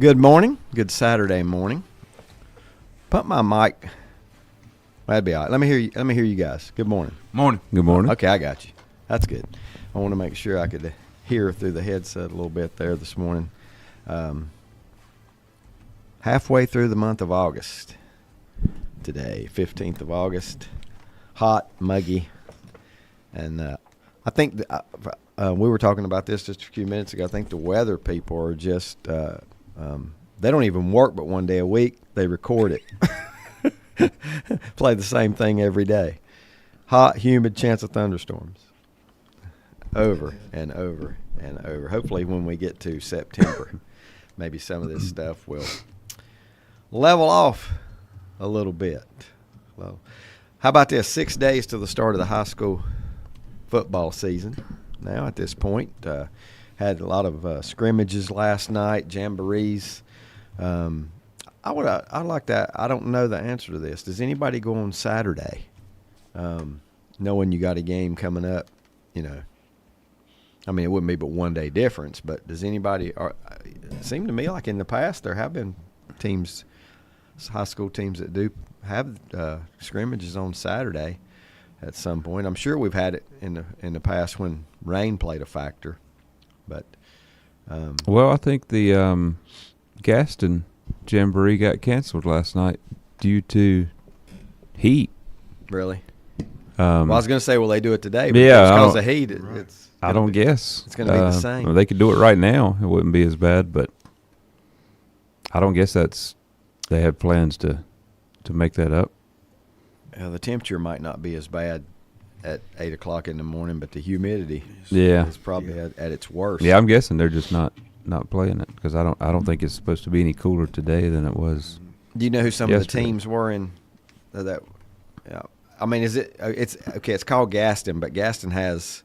Good morning. Good Saturday morning. Pump my mic. That'd be all right. Let me hear you. Let me hear you guys. Good morning. Morning. Good morning. Okay, I got you. That's good. I want to make sure I could hear through the headset a little bit there this morning. Halfway through the month of August today, 15th of August. Hot, muggy, and I think we were talking about this just a few minutes ago. I think the weather people are just they don't even work but one day a week. They record it. Play the same thing every day. Hot, humid, chance of thunderstorms. Over and over and over. Hopefully when we get to September, maybe some of this stuff will level off a little bit. Well, how about this? 6 days to the start of the high school football season. Now at this point, had a lot of scrimmages last night, jamborees. I like that. I don't know the answer to this. Does anybody go on Saturday, knowing you got a game coming up? You know, I mean, it wouldn't be but 1 day difference. But does anybody? It seemed to me like in the past there have been teams, high school teams that do have scrimmages on Saturday at some point. I'm sure we've had it in the past when rain played a factor. But well, I think the Gaston Jamboree got canceled last night due to heat. Really? Well, I was going to say, well, they do it today, but yeah, because of heat, it's I don't guess. It's going to be the same. Well, they could do it right now. It wouldn't be as bad, but I don't guess they have plans to make that up. The temperature might not be as bad at 8 o'clock in the morning, but the humidity is probably at its worst. Yeah, I'm guessing they're just not playing it because I don't think it's supposed to be any cooler today than it was. Do you know who some yesterday. of the teams were in that? I mean, it's okay. It's called Gaston, but Gaston has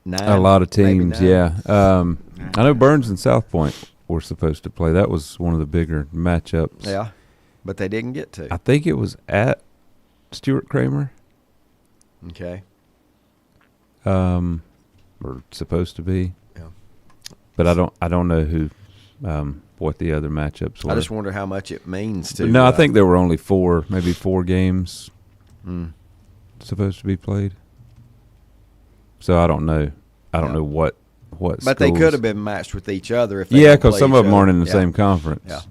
9. A lot of teams, 9. yeah. I know Burns and South Point were supposed to play. That was one of the bigger matchups. Yeah, but they didn't get to. I think it was at Stuart Kramer. Okay. Or supposed to be. Yeah. But I don't know who what the other matchups were. I just wonder how much it means to. No, I think there were only maybe four games supposed to be played. So I don't know. I don't know what. But schools. they could have been matched with each other if they Yeah, because because some of them aren't in the same conference. Yeah.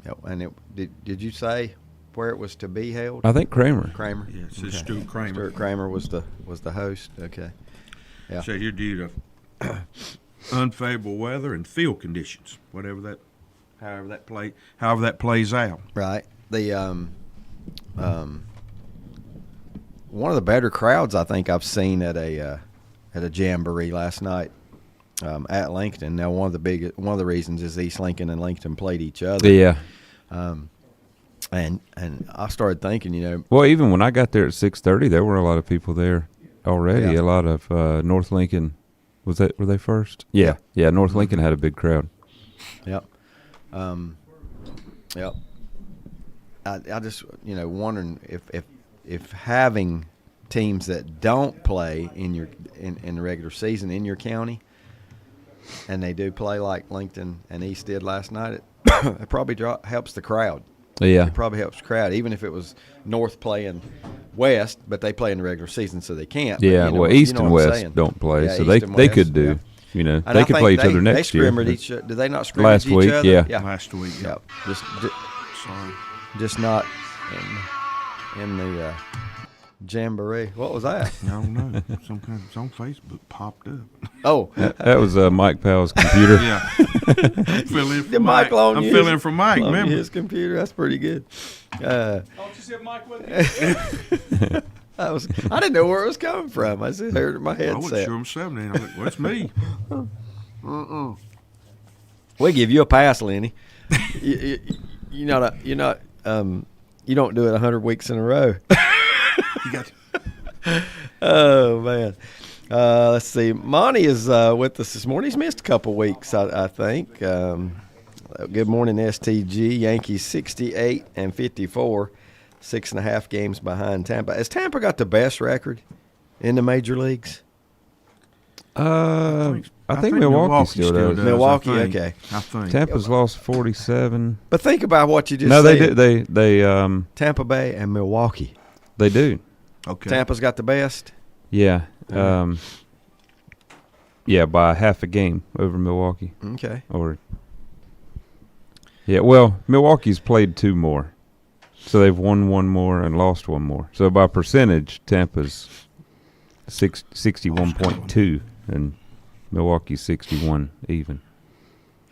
Yep. And did you say where it was to be held? I think Kramer. Kramer. Yeah, it says Stuart Kramer. Stuart Kramer was the host. Okay. Yeah. So you're due to unfavorable weather and field conditions, however that plays out. Right. The one of the better crowds I think I've seen at a jamboree last night at Lincoln. Now one of the reasons is East Lincoln and Lincoln played each other. Yeah. And I started thinking, Well, even when I got there at 6:30, there were a lot of people there already. Yeah. A lot of North Lincoln. Were they first? Yeah. North Lincoln had a big crowd. Yep. Yep. I just wondering if having teams that don't play in the regular season in your county, and they do play like Lincoln and East did last night, it probably helps the crowd. Yeah. It probably helps the crowd, even if it was North playing West, but they play in the regular season, so they can't. Yeah, but East and what I'm West saying. don't play, Yeah, so East and they West, could do. yeah. They could play each other next year. They did they not scrimmage Last week, each other? yeah. Last week. Yeah. Sorry. Just not in the jamboree. What was that? I don't know. Some kind of on Facebook popped up. Oh, That was Mike Powell's computer. Yeah. I'm filling in for Did Mike. Mike loan I'm you filling his- in for Mike, loan you remember? his computer. That's pretty good. Don't you see Mike with you? I didn't know where it was coming from. I just heard it in my I wasn't headset. sure I'm 70. I'm like, well, it's me. We give you a pass, Lenny. you don't do it 100 weeks in a row. You got Oh man. Let's see. Monty is with us this morning. He's missed a couple weeks, I think. Good morning, STG. Yankees 68 and 54, 6.5 games behind Tampa. Has Tampa got the best record in the major leagues? I think Milwaukee still does. Milwaukee, I think. okay. I think. Tampa's lost 47. But think about what you just No, said. they do. They Tampa Bay and Milwaukee. they do. Okay. Tampa's got the best. Yeah. Yeah, by half a game over Milwaukee. Okay. Yeah, well, Milwaukee's played 2 more. So they've won 1 more and lost 1 more. So by percentage, Tampa's 61.2 and Milwaukee's 61 even.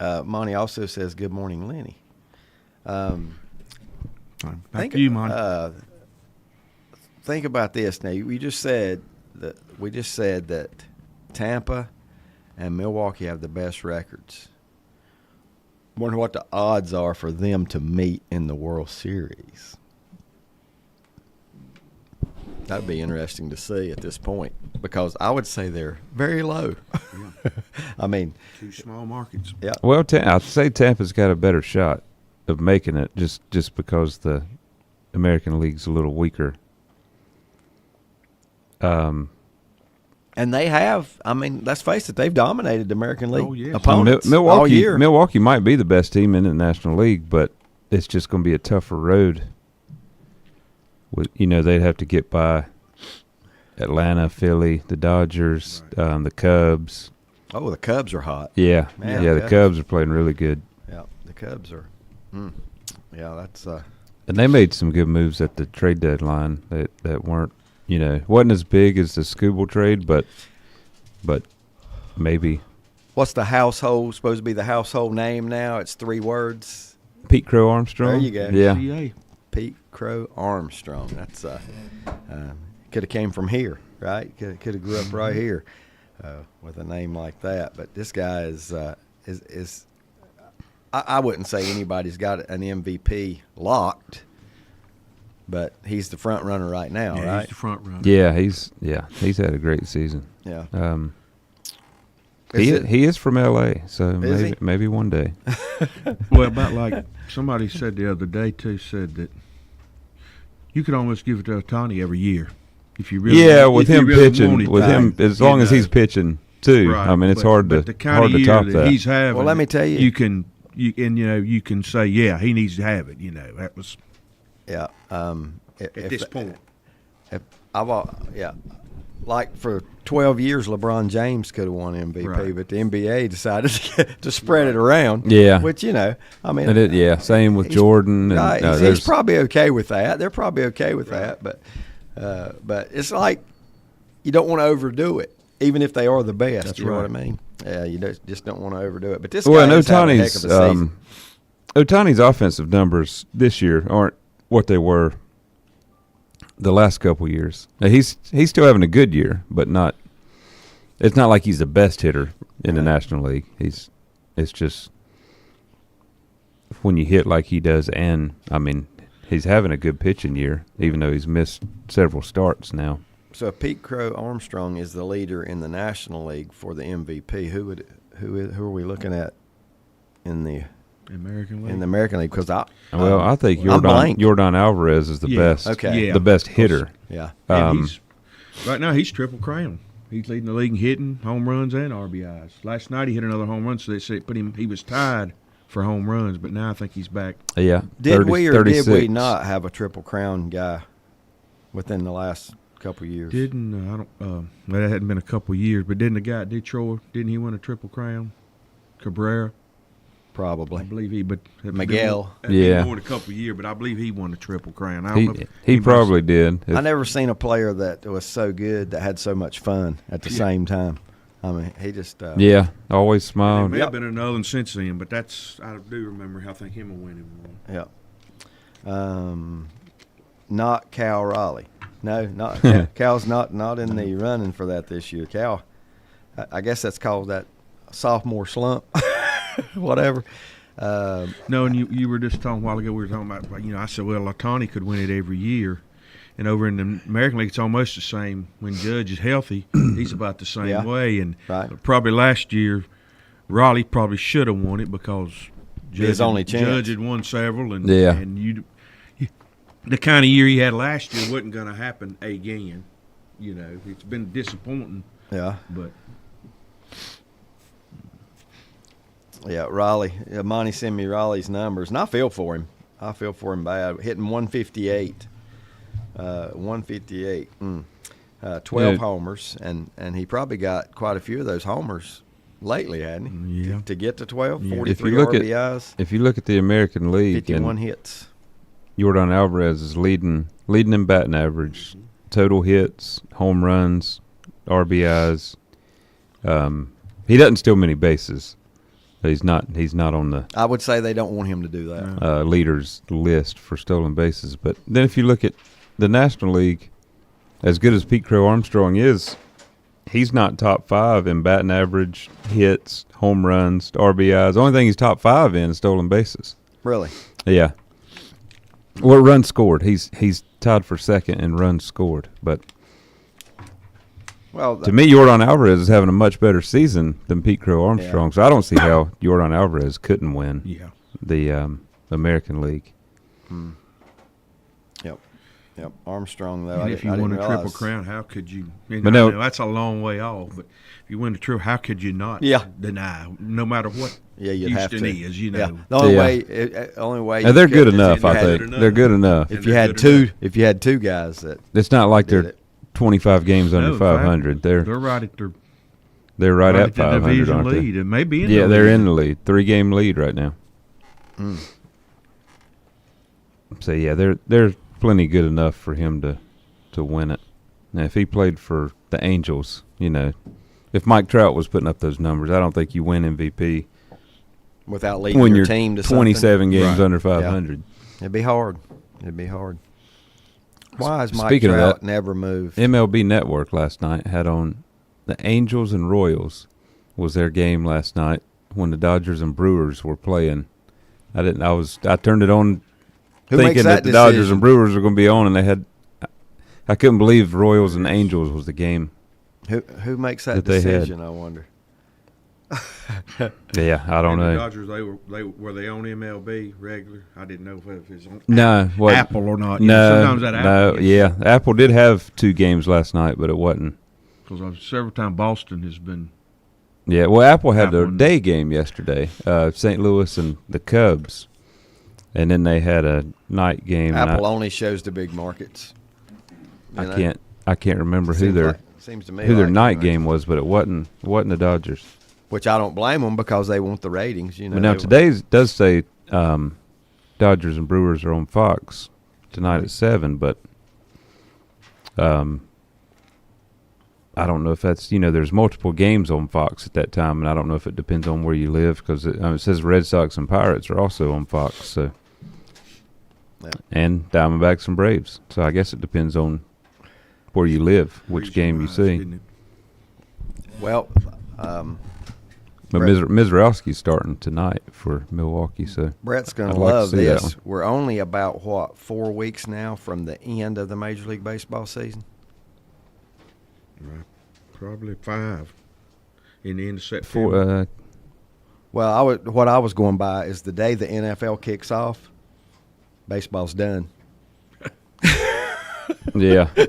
Monty also says, "Good morning, Lenny." Back to you, Monty. Think about this. Now, we just said that Tampa and Milwaukee have the best records. Wonder what the odds are for them to meet in the World Series. That'd be interesting to see at this point, because I would say they're very low. Yeah. I mean, 2 small markets. yeah. Well, I'd say Tampa's got a better shot of making it just because the American League's a little weaker. And they have, I mean, let's face it, they've dominated the American League Oh, yes. opponents Milwaukee, all year. Milwaukee might be the best team in the National League, but it's just going to be a tougher road. They'd have to get by Atlanta, Philly, the Dodgers, the Cubs. Oh, the Cubs are hot. Yeah, Man, yeah, the Cubs. Cubs are playing really good. Yeah, the Cubs are. Yeah, that's. And they made some good moves at the trade deadline that weren't, wasn't as big as the Scooble trade, but maybe. What's the household, supposed to be the household name now? It's 3 words. Pete Crow Armstrong. There you go. Yeah. CA. Pete Crow Armstrong. That's could have came from here, right? Could have grew up right here with a name like that. But this guy is I wouldn't say anybody's got an MVP locked, but he's the front runner right now, Yeah, right? he's the front runner. Yeah, he's had a great season. Yeah. He is from L.A., so Is he? maybe one day. Well, about like somebody said the other day too, said that you could almost give it to Ohtani every year if you really. Yeah, if with you him really pitching, wanted with to. him as long as he's pitching too. Right, I mean, it's but- hard but the to kind of year top that that. he's having. Well, let me tell you. you can say, yeah, he needs to have it. That was Yeah. at this point. Like for 12 years, LeBron James could have won MVP, Right. but the NBA decided to spread it around. Yeah. Which, I mean. And same with he's- Jordan. And, Right, he's there's- probably okay with that. They're probably okay with Right. that, but it's like you don't want to overdo it, even if they are the best. That's you know what I right. mean? Yeah, you just don't want to overdo it. But this Well, guy and is having a heck of a season. Ohtani's offensive numbers this year aren't what they were the last couple years. Now, he's still having a good year, but not. It's not like he's the best hitter in the National League. It's just when you hit like he does, and I mean, he's having a good pitching year, even though he's missed several starts now. So if Pete Crow Armstrong is the leader in the National League for the MVP, who are we looking at in the American League. American League? Because I think I'm blank. Jordan Alvarez is the Yeah. best. Okay. Yeah. The best hitter. Yeah. And right now he's triple crown. He's leading the league in hitting, home runs, and RBIs. Last night he hit another home run, so they said he was tied for home runs, but now I think he's back. Yeah. Did 30, we or did we 36. not have a Triple Crown guy within the last couple of years? Well, that hadn't been a couple of years, but didn't the guy at Detroit, didn't he win a triple crown? Cabrera, I Probably. believe he, but Miguel. Yeah. he won a couple of years, but I believe he won a triple crown. I don't know if He anybody's- probably did. I never seen a player that was so good that had so much fun at the same time. I mean, he just Yeah, always There smiled. may have been another one since then, but I do remember. I think him and winning one. Yeah. Not Cal Raleigh. No, not Cal's not in the running for that this year. Cal, I guess that's called that sophomore slump. Whatever. No, and you were just talking a while ago. We were talking about, I said, well, Ohtani could win it every year, and over in the American League, it's almost the same. When Judge is healthy, he's about the same Yeah. way. And Right. probably last year, Raleigh probably should have won it because His only chance. Judge had won several, and Yeah. and the kind of year he had last year wasn't going to happen again. It's been disappointing, Yeah. but Yeah, Raleigh. Monty sent me Raleigh's numbers, and I feel for him. I feel for him bad. Hitting 158. 158. 12 homers, and he probably got quite a few of those homers lately, hadn't he? Yeah. To get to 12, Yeah. 43 If you look RBIs, If you look at the American League, 51 and hits. Yordan Alvarez is leading in batting average, total hits, home runs, RBIs. He doesn't steal many bases. He's not on the I would say they don't want him to do that. leaders list for stolen bases. But then if you look at the National League, as good as Pete Crow Armstrong is, he's not top 5 in batting average, hits, home runs, RBIs. The only thing he's top 5 in is stolen bases. Really? Yeah. Well, runs scored. He's tied for second in runs scored. But Well, to me, Yordan Alvarez is having a much better season than Pete Crow Armstrong. Yeah. So I don't see how Yordan Alvarez couldn't win Yeah. the American League. Yep. Armstrong, though, And I if didn't you won a realize. Triple Crown, how could you? And But I no- know that's a long way off, but if you win a triple, how could you not Yeah. deny? No matter what Yeah, you'd have Houston to. is, you know. Yeah. The only Yeah. way. Now, you they're could good is enough, if you I had- think. enough. They're good enough. If And you they're had good two, enough. if you had two guys that It's not like did they're it. 25 games under No, 500. They're right at their right at the 500, division aren't they? lead, and maybe in Yeah, the they're lead. in the lead. 3-game lead right now. So yeah, they're plenty good enough for him to win it. Now, if he played for the Angels, if Mike Trout was putting up those numbers, I don't think you win MVP without leading when your you're team to 27 games Right. under 500. It'd be hard. Why has Mike Speaking of Trout that, never moved? MLB Network last night had on the Angels and Royals was their game last night when the Dodgers and Brewers were playing. I turned it on Who makes thinking that the Dodgers decision? and Brewers were going to be on, and I couldn't believe Royals and Angels was the game. Who makes that that they had. decision? I wonder. Yeah, I don't And the know. Dodgers, were they on MLB regular? I didn't know if it was on No, what? Apple or not. No, Sometimes that Apple. no, yeah. Apple did have 2 games last night, but it wasn't. Because several times Boston has been. Yeah, well, Apple had their Apple. day game yesterday, St. Louis and the Cubs, and then they had a night game. and Apple only shows the big markets. I can't remember who seems to me their like, night game was, but it wasn't the Dodgers. Which I don't blame them because they want the ratings. But now today's does say Dodgers and Brewers are on Fox tonight at 7, but I don't know if that's there's multiple games on Fox at that time, and I don't know if it depends on where you live because it says Red Sox and Pirates are also on Fox, so Yeah. and Diamondbacks and Braves. So I guess it depends on where you live, which game you see. Didn't it? Well, But Brett- Mizrowski's starting tonight for Milwaukee, so Brett's going I'd to like to love see that this. We're only about 4 weeks now from the end of the Major League Baseball season. Right. Probably 5 in the end of September. for Well, what I was going by is the day the NFL kicks off, baseball's done. yeah, they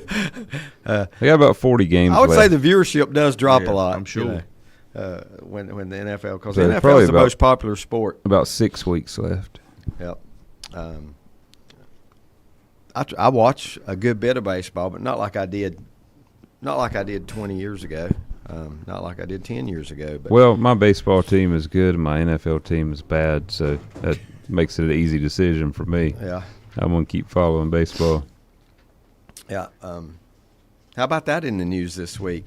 got about 40 games. I would say left. the viewership does drop Yeah, a lot. I'm sure. When the NFL, because So the there's NFL probably is the about- most popular sport. about 6 weeks left. Yep. I watch a good bit of baseball, but not like I did 20 years ago. Not like I did 10 years ago. But Well, my baseball team is good and my NFL team is bad, so that makes it an easy decision for me. yeah, I'm going to keep following baseball. yeah. How about that in the news this week?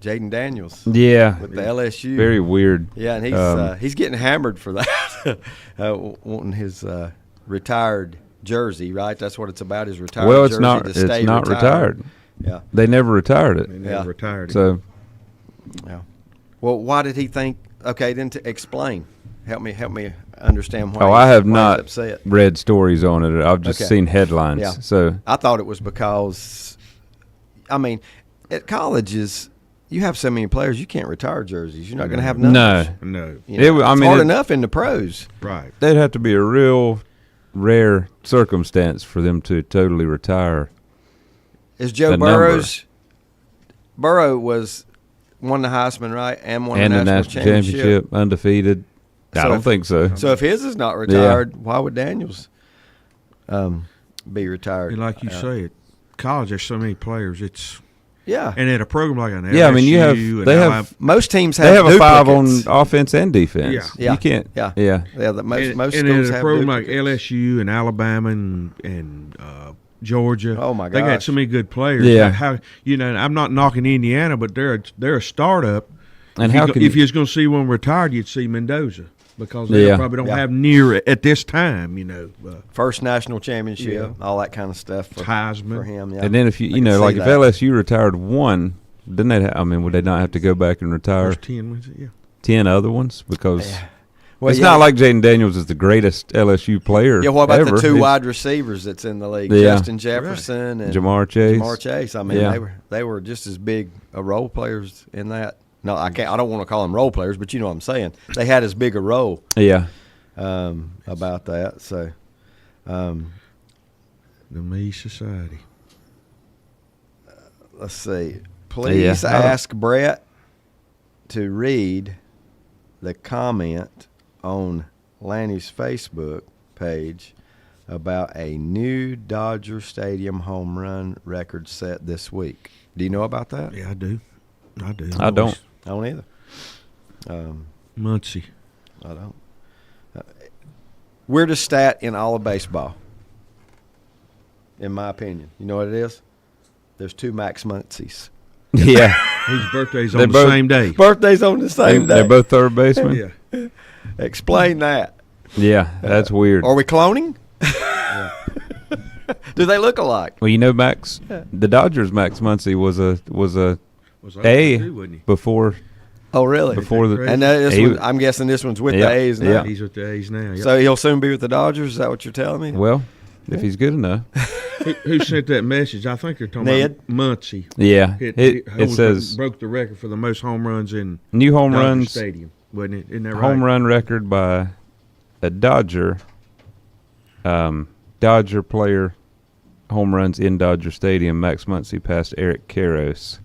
Jaden Daniels Yeah, with the LSU. very weird. Yeah, and he's getting hammered for that, wanting his retired jersey. Right, that's what it's about. His retired Well, jersey it's not. to It's stay not retired. Yeah, They never retired They it. never Yeah. retired it. So yeah. Well, why did he think? Okay, then to explain. Help me understand why. I have why he's not upset. read stories on it. I've just Okay. seen headlines. Yeah. So I thought it was because, I mean, at colleges, you have so many players, you can't retire jerseys. You're not going to have numbers. no, No. You know, I it's mean, hard it- enough in the pros. Right. that'd have to be a real rare circumstance for them to totally retire. Is Joe The number. Burrow's? Burrow won the Heisman, right, and won And the the national national championship, undefeated. I don't think so. So if his is not retired, why would Daniels be retired? And like you say, at college, there's so many players. It's yeah. and at a program like an LSU, Yeah, I mean, they have most teams they have a 5 on duplicates. offense and defense. Yeah. You can't. Yeah. Yeah. Yeah, most and schools at a have program like duplicates. LSU and Alabama and Georgia. Oh, my They got gosh. so many good players. Yeah. How I'm not knocking Indiana, but they're a startup. And if how you, can if you was going to see one retired, you'd see Mendoza because they Yeah. probably don't Yeah. have near at this time. First national championship, Yeah. all that kind of stuff for Heisman. him. Yeah. And then if I you can see like if that. LSU retired one, then they I mean, would they not have to go back and retire First 10 wins. Yeah. 10 other ones because Yeah. Well, it's yeah. not like Jaden Daniels is the greatest LSU player. Yeah, what about ever. the two He's wide receivers that's in the league? Yeah. Justin Jefferson and Jamar Chase. Jamar Chase. I mean, Yeah. they were just as big a role players in that. No, I can't. I don't want to call them role players, but you know what I'm saying. They had as big a role Yeah. about that. So, The Me Society. let's see. Please Yeah, I don't- ask Brett to read the comment on Lanny's Facebook page about a new Dodger Stadium home run record set this week. Do you know about that? Yeah, I do. I don't. I don't either. Muncie. I don't. Weirdest stat in all of baseball, in my opinion. You know what it is? There's 2 Max Muncie's. Yeah. His birthday's They're on the both- same day. Birthdays on the same day. They're both third basemen. Yeah. Explain that. Yeah, that's weird. Are we cloning? Do they look alike? Well, you know, Max, the Dodgers' Max Muncy was a Was like A that too, wasn't he? before Oh, really? before the crazy? And He- I'm guessing this one's with Yeah, the A's now. yeah. He's with the A's now. Yep. So he'll soon be with the Dodgers. Is that what you're telling me? well, if he's good enough. Who sent that message? I think they're talking Ned? about Muncie. Yeah, it says broke the record for the most home runs in new home Dodger runs, Stadium, wasn't it? Isn't that right? home run record by a Dodger. Dodger player home runs in Dodger Stadium. Max Muncy passed Eric Karros.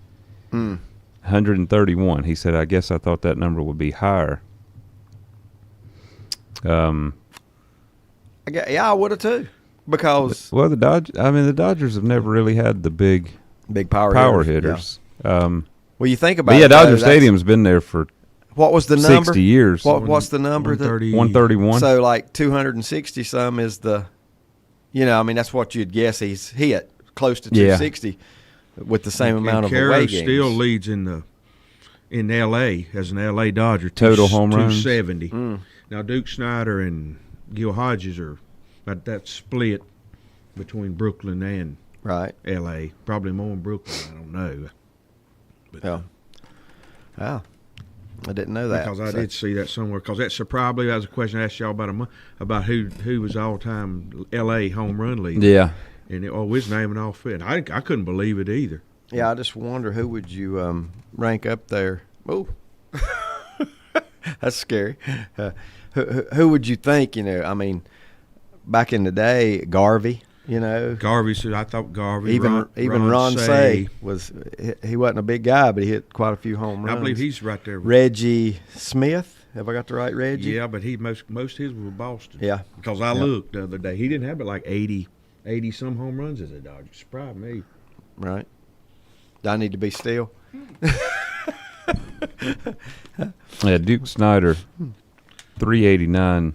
131. He said, I guess I thought that number would be higher. Yeah, I would have too. Because Well, the Dodgers have never really had the big big power hitters. Yeah. Well, you think about But yeah, it, though, Dodger that's- Stadium's been there for What was the number? 60 years. What's the number? 131. So like 260 some is the, I mean that's what you'd guess he's hit close to Yeah. 260 with the same And amount of Karros away games. still leads in L.A. as an L.A. Dodger. Total home runs. 270. Mm. Now Duke Snyder and Gil Hodges are that split between Brooklyn and Right. L.A. Probably more in Brooklyn. I don't know. But, Yeah. Yeah. I didn't know that. Because I So- did see that somewhere. Because that was a question I asked y'all about a month about who was all-time L.A. home run leader. Yeah. And his name and all fit. I couldn't believe it either. Yeah, I just wonder who would you rank up there. Oh, that's scary. Who would you think? I mean, back in the day, Garvey. Garvey said, I thought Garvey. Even Ron Say. Say he wasn't a big guy, but he hit quite a few home runs. I believe he's right there. Reggie Smith. Have I got the right Reggie? Yeah, but most of his were Boston. Yeah. Because I looked the other day. He didn't have but like 80 some home runs as a Dodger. Surprised me. Right. Do I need to be still? Yeah, Duke Snyder, 389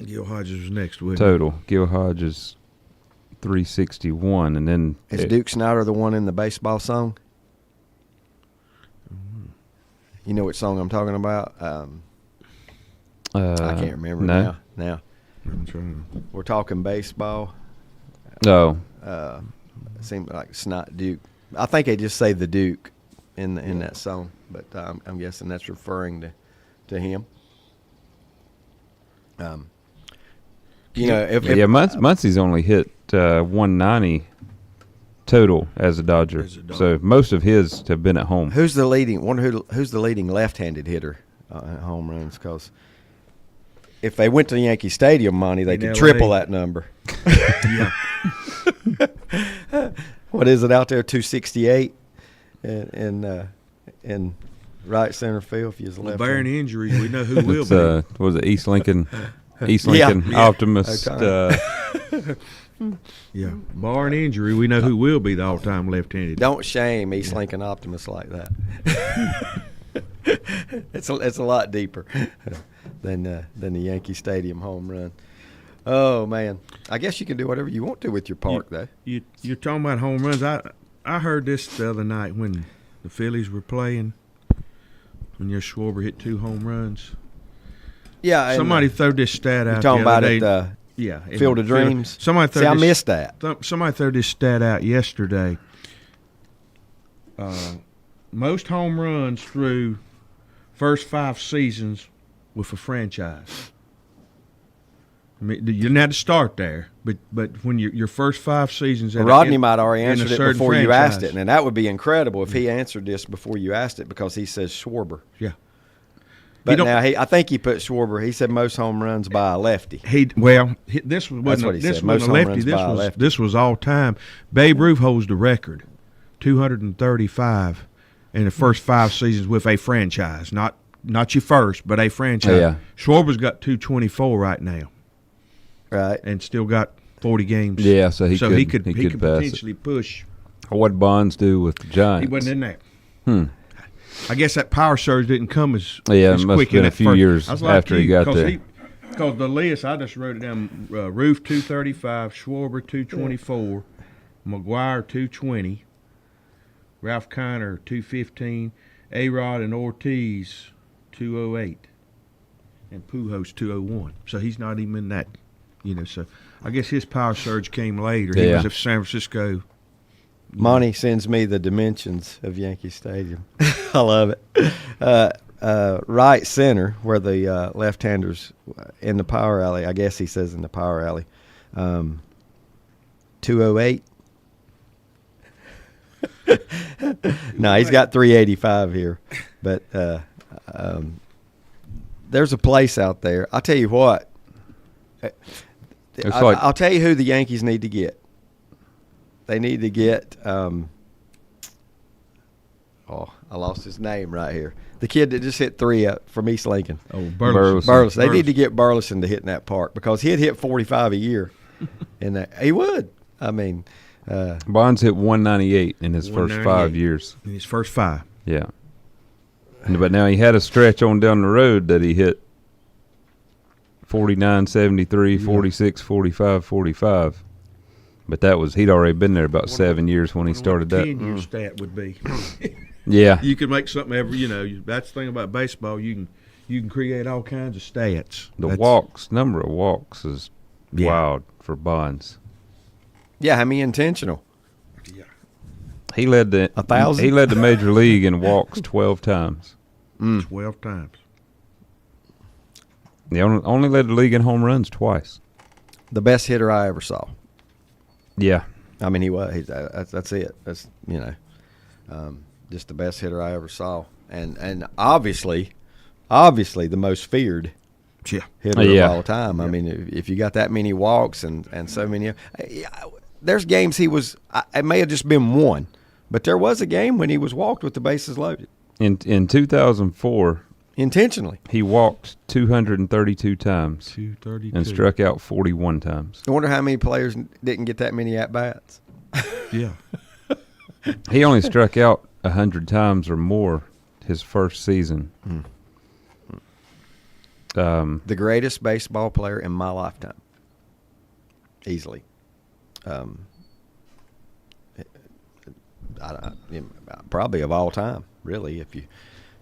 Gil Hodges was next, wasn't he? total. Gil Hodges, 361. And then Is Duke Snyder the one in the baseball song? You know which song I'm talking about? I can't remember no. Now I'm trying. we're talking baseball. No. It seems like it's not Duke. I think they just say the Duke in that song, but I'm guessing that's referring to him. If Muncie's only hit 190 total as a Dodger. So most of his have been at home. who's the leading left-handed hitter at home runs? Because if they went to Yankee Stadium, Monty, they In could LA. triple that number. Yeah. What is it out there? 268, and right center field if you was left. Bearing injuries, we know who will It's, be. was it East Lincoln? East Yeah. Lincoln Optimist. Yeah, barring injury, we know who will be the all-time left-handed. Don't shame East Lincoln Optimists like that. It's a lot deeper than the Yankee Stadium home run. Oh man, I guess you can do whatever you want to with your park, though. You're talking about home runs. I heard this the other night when the Phillies were playing. When your Schwarber hit 2 home runs. Yeah, Somebody threw this stat out. You're talking the about other it. day. Yeah, Field of Dreams. Somebody See, I missed that. Somebody threw this stat out yesterday. Most home runs through first 5 seasons with a franchise. I mean, you didn't have to start there, but when your first 5 seasons. Rodney might already answered it before you asked it, franchise. and that would be incredible if he answered this before you asked it because he says Schwarber. Yeah. But now I think he put Schwarber. He said most home runs by a lefty. This wasn't what he this said. Most wasn't a home lefty. runs by a lefty. This was all time. Babe Ruth holds the record, 235 in the first 5 seasons with a franchise, not your first, but a franchise. Yeah. Schwarber's got 224 right now, Right. and still got 40 games. Yeah, so he could pass potentially push. What Bonds do with the Giants? He wasn't in there. I guess that power surge didn't come as it must quick have been in a that few first. years I was like after he you, got 'cause there. Because the list, I just wrote it down. Roof 235, Schwarber 224, McGuire 220, Ralph Kiner 215, A-Rod and Ortiz 208, and Pujols 201. So he's not even in that, So I guess his power surge came later. He was at San Francisco. Monty sends me the dimensions of Yankee Stadium. I love it. Right center, where the left-handers in the power alley, I guess he says in the power alley, 208. No, he's got 385 here. But there's a place out there. I'll tell you what. I'll tell you who the Yankees need to get. They need to get I lost his name right here. The kid that just hit 3 from East Lincoln. Oh, Burleson. Burleson. They need to get Burleson to hit in that park because he'd hit 45 a year. He would. I mean, Bonds hit 198 in his first 5 years. In his first 5. Yeah. But now he had a stretch on down the road that he hit 49, 73, 46, 45, 45. But he'd already been there about 7 years when he started that. 10-year stat would be. Yeah. You can make something that's the thing about baseball. You can create all kinds of stats. Number of walks is wild for Bonds. yeah, I mean intentional. Yeah. He led the 1,000? He led the major league in walks 12 times. 12 times. He only led the league in home runs twice. The best hitter I ever saw. Yeah. I mean, he was. That's it. That's just the best hitter I ever saw, and obviously the most feared hitter of all time. I mean, if you got that many walks and so many, there's games he was. It may have just been one, but there was a game when he was walked with the bases loaded. In 2004, intentionally, he walked 232 times. 232. And struck out 41 times. I wonder how many players didn't get that many at bats. Yeah. He only struck out 100 times or more his first season. The greatest baseball player in my lifetime, easily. Probably of all time, really.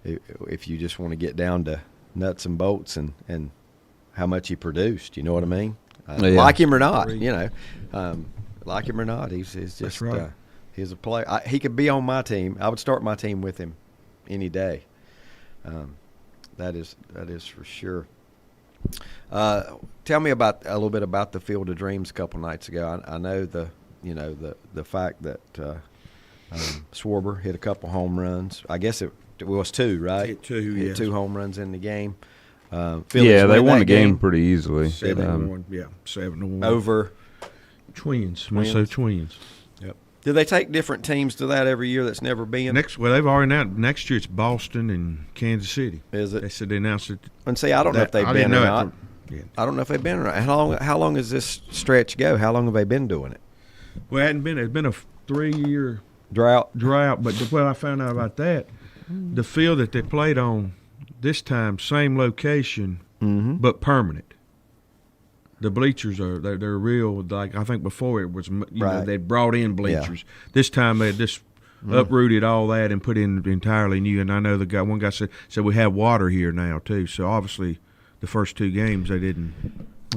If you just want to get down to nuts and bolts and how much he produced, you know what I mean? Like him or not, like him or not, he's just right. He's a player. He could be on my team. I would start my team with him any day. That is for sure. Tell me a little bit about the Field of Dreams a couple nights ago. I know the fact that Schwarber hit a couple home runs. I guess it was 2, right? Hit 2, hit 2 home runs in the game. They won the game pretty easily. 7-1. 7-1 over Twins. Minnesota Twins. Yep. Do they take different teams to that every year that's never been? They've already announced next year it's Boston and Kansas City. Is it? They said they announced it. And see, I don't know if they've I been didn't or know not. Yeah. I don't know if they've been or not. How long does this stretch go? How long have they been doing it? Well, it hadn't been. It's been a 3-year Drought. But what I found out about that, the field that they played on this time, same location, but permanent. The bleachers they're real. Like I think before it was, they'd brought in bleachers. Yeah. This time they just uprooted all that and put in entirely new. And I know one guy said we have water here now too. So obviously, the first 2 games they didn't.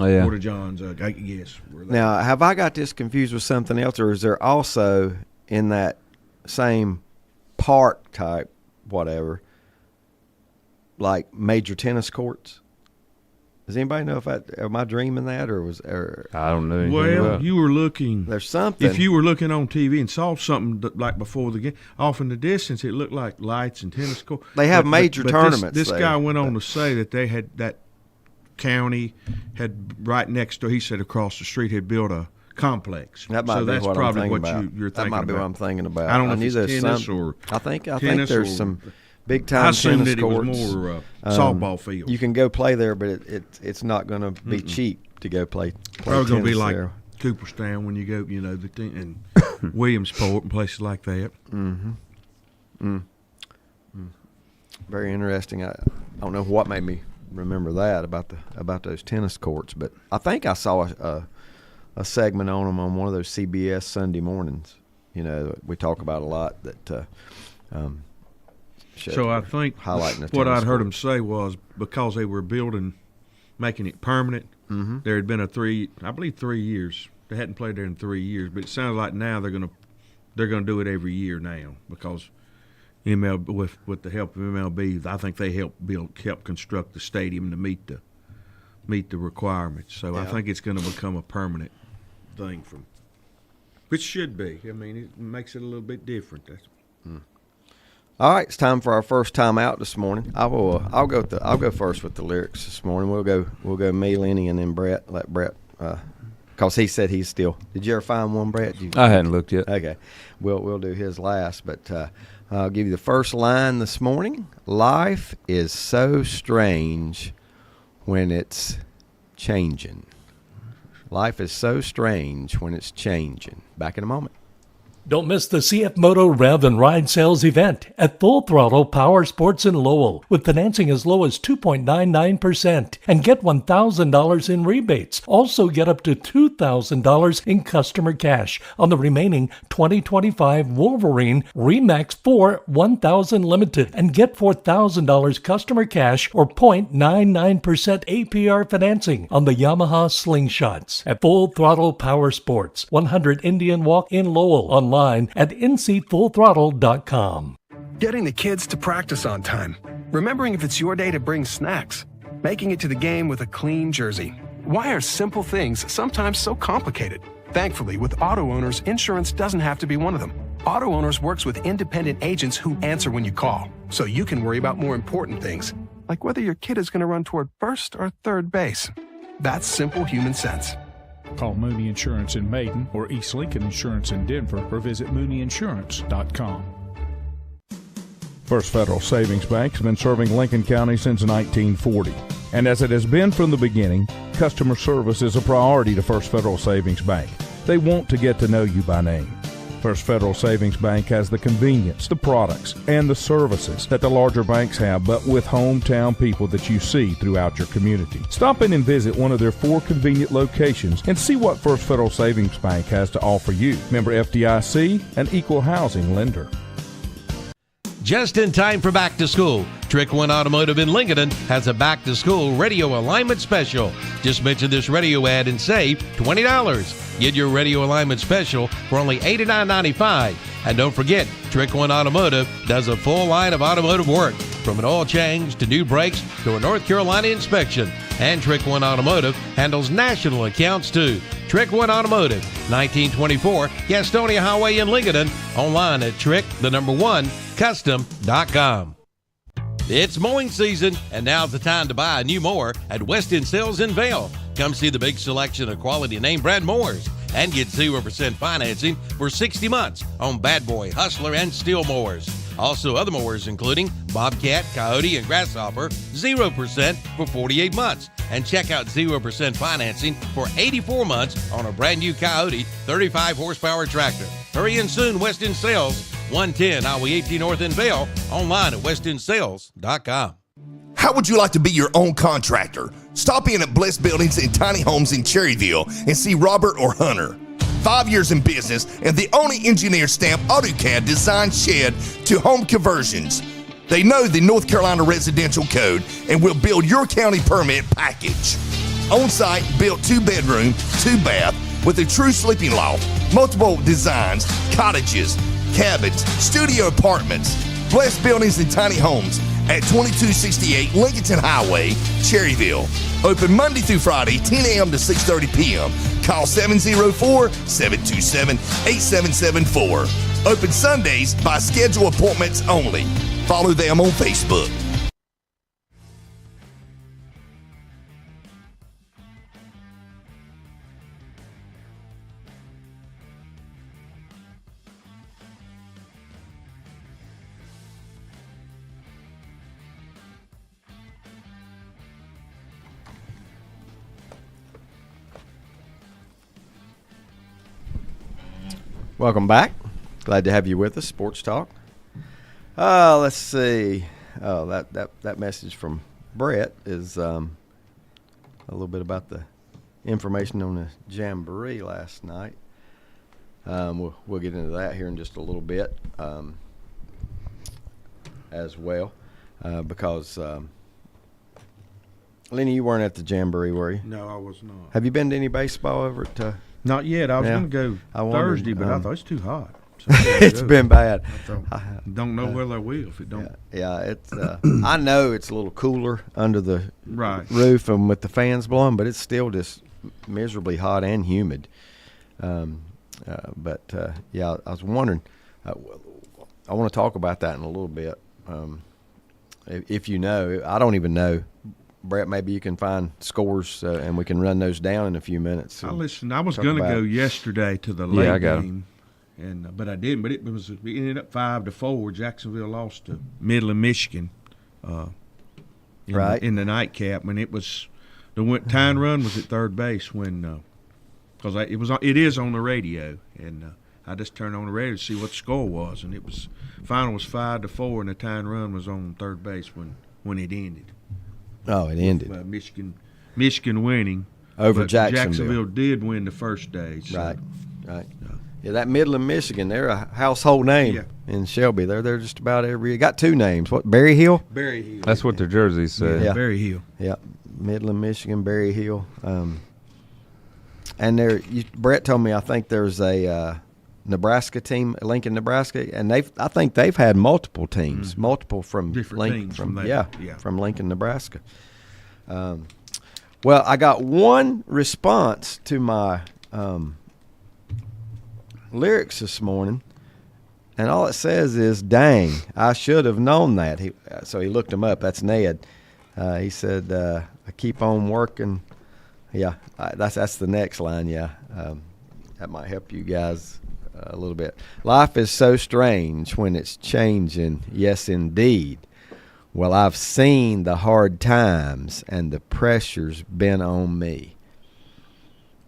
Oh, yeah. Porta Johns, I guess. Now, have I got this confused with something else, or is there also in that same park type, whatever, like major tennis courts? Does anybody know am I dreaming that, I don't know. Well, you were looking. There's something. If you were looking on TV and saw something like before the game, off in the distance, it looked like lights and tennis court. They have major tournaments. This guy went on to say that they had that county had right next door. He said across the street had built a complex. That might so be that's what probably I'm what thinking about. you're thinking That might be about. what I'm thinking about. I don't know if knew it's there's tennis some, or I think tennis there's or, some big time I assumed tennis that courts. it was more softball field. You can go play there, but it's not going to be cheap to go play. Probably going to be like there. Cooperstown when you go, the thing, and Williamsport and places like that. Very interesting. I don't know what made me remember that about those tennis courts, but I think I saw a segment on them on one of those CBS Sunday mornings. We talk about a lot that. So I think highlighting what I'd heard him say was because they were making it permanent. There had been 3 years. They hadn't played there in 3 years, but it sounds like now they're gonna do it every year now because MLB with the help of MLB, I think they help construct the stadium to meet the requirements. So I think it's going to become a permanent thing which should be. I mean, it makes it a little bit different. All right, it's time for our first time out this morning. I'll go first with the lyrics this morning. We'll go me, Lenny, and then Brett. Let Brett, because he said he's still. Did you ever find one, Brett? I hadn't looked yet. Okay, we'll do his last, but I'll give you the first line this morning. Life is so strange when it's changing. Life is so strange when it's changing. Back in a moment. Don't miss the CF Moto Rev and Ride Sales event at Full Throttle Power Sports in Lowell with financing as low as 2.99% and get $1,000 in rebates. Also get up to $2,000 in customer cash on the remaining 2025 Wolverine Remax 4 1000 Limited and get $4,000 customer cash or 0.99% APR financing on the Yamaha Slingshots at Full Throttle Power Sports, 100 Indian Walk in Lowell. Online at ncfullthrottle.com. Getting the kids to practice on time. Remembering if it's your day to bring snacks. Making it to the game with a clean jersey. Why are simple things sometimes so complicated? Thankfully, with Auto Owners, insurance doesn't have to be one of them. Auto Owners works with independent agents who answer when you call, so you can worry about more important things, like whether your kid is going to run toward first or third base. That's simple human sense. Call Mooney Insurance in Maiden or East Lincoln Insurance in Denver or visit MooneyInsurance.com. First Federal Savings Bank has been serving Lincoln County since 1940. And as it has been from the beginning, customer service is a priority to First Federal Savings Bank. They want to get to know you by name. First Federal Savings Bank has the convenience, the products, and the services that the larger banks have, but with hometown people that you see throughout your community. Stop in and visit one of their 4 convenient locations and see what First Federal Savings Bank has to offer you. Member FDIC, an equal housing lender. Just in time for back to school, Trick One Automotive in Lincoln has a back to school radio alignment special. Just mention this radio ad and save $20. Get your radio alignment special for only $89.95. And don't forget, Trick One Automotive does a full line of automotive work, from an oil change to new brakes to a North Carolina inspection. And Trick One Automotive handles national accounts too. Trick One Automotive, 1924 Gastonia Highway in Lincoln. Online at trick1custom.com. It's mowing season, and now's the time to buy a new mower at West End Sales in Vail. Come see the big selection of quality name brand mowers. and get 0% financing for 60 months on Bad Boy, Hustler, and Steel mowers. Also, other mowers including Bobcat, Coyote, and Grasshopper, 0% for 48 months. And check out 0% financing for 84 months on a brand new Coyote 35 horsepower tractor. Hurry in soon, West End Sales, 110 Highway 18 North in Vail, online at westensales.com. How would you like to be your own contractor? Stop in at Blessed Buildings and Tiny Homes in Cherryville and see Robert or Hunter. 5 years in business and the only engineer stamp AutoCAD design shed to home conversions. They know the North Carolina Residential Code and will build your county permit package. On-site built 2-bedroom, 2-bath with a true sleeping loft, multiple designs, cottages, cabins, studio apartments. Blessed Buildings and Tiny Homes at 2268 Lincolnton Highway, Cherryville. Open Monday through Friday, 10 a.m. to 6:30 p.m. Call 704-727-8774. Open Sundays by schedule appointments only. Follow them on Facebook. Welcome back. Glad to have you with us. Sports Talk. Let's see. Oh, that message from Brett is a little bit about the information on the Jamboree last night. We'll get into that here in just a little bit as well because Lenny, you weren't at the Jamboree, were you? No, I was not. Have you been to any baseball over at Not yet. I was Yeah. going to I go wondered, Thursday, but I thought it's too hot. So It's been bad. Don't know whether I will if it don't. Yeah, it's. I know it's a little cooler under the Right. roof and with the fans blowing, but it's still just miserably hot and humid. But yeah, I was wondering. I want to talk about that in a little bit. If you know, I don't even know. Brett, maybe you can find scores and we can run those down in a few minutes. I listened. I was going to go yesterday to the late I got 'em. game, but I didn't. But it ended up 5-4. Jacksonville lost to Midland, Michigan, Right. in the nightcap. When it was the tying run was at third base when because it is on the radio, and I just turned on the radio to see what the score was, and it was final was 5-4, and the tying run was on third base when it ended. Oh, it ended. Michigan winning Over but Jacksonville. Jacksonville did win the first day. So. Right. Yeah, that Midland, Michigan, they're a household name Yeah. in Shelby. They're just about every. Got two names. What, Berry Hill? Berry Hill. That's what their jerseys say. Yeah. Berry Hill. Yeah, Midland, Michigan, Berry Hill. And Brett told me I think there's a Nebraska team, Lincoln, Nebraska, and I think they've had multiple teams, multiple from Different Lincoln, teams from from yeah, there. Yeah. from Lincoln, Nebraska. Well, I got one response to my lyrics this morning, and all it says is, "Dang, I should have known that." So he looked them up. That's Ned. He said, "I keep on working." Yeah, that's the next line. Yeah, that might help you guys a little bit. Life is so strange when it's changing. Yes, indeed. Well, I've seen the hard times and the pressure's been on me.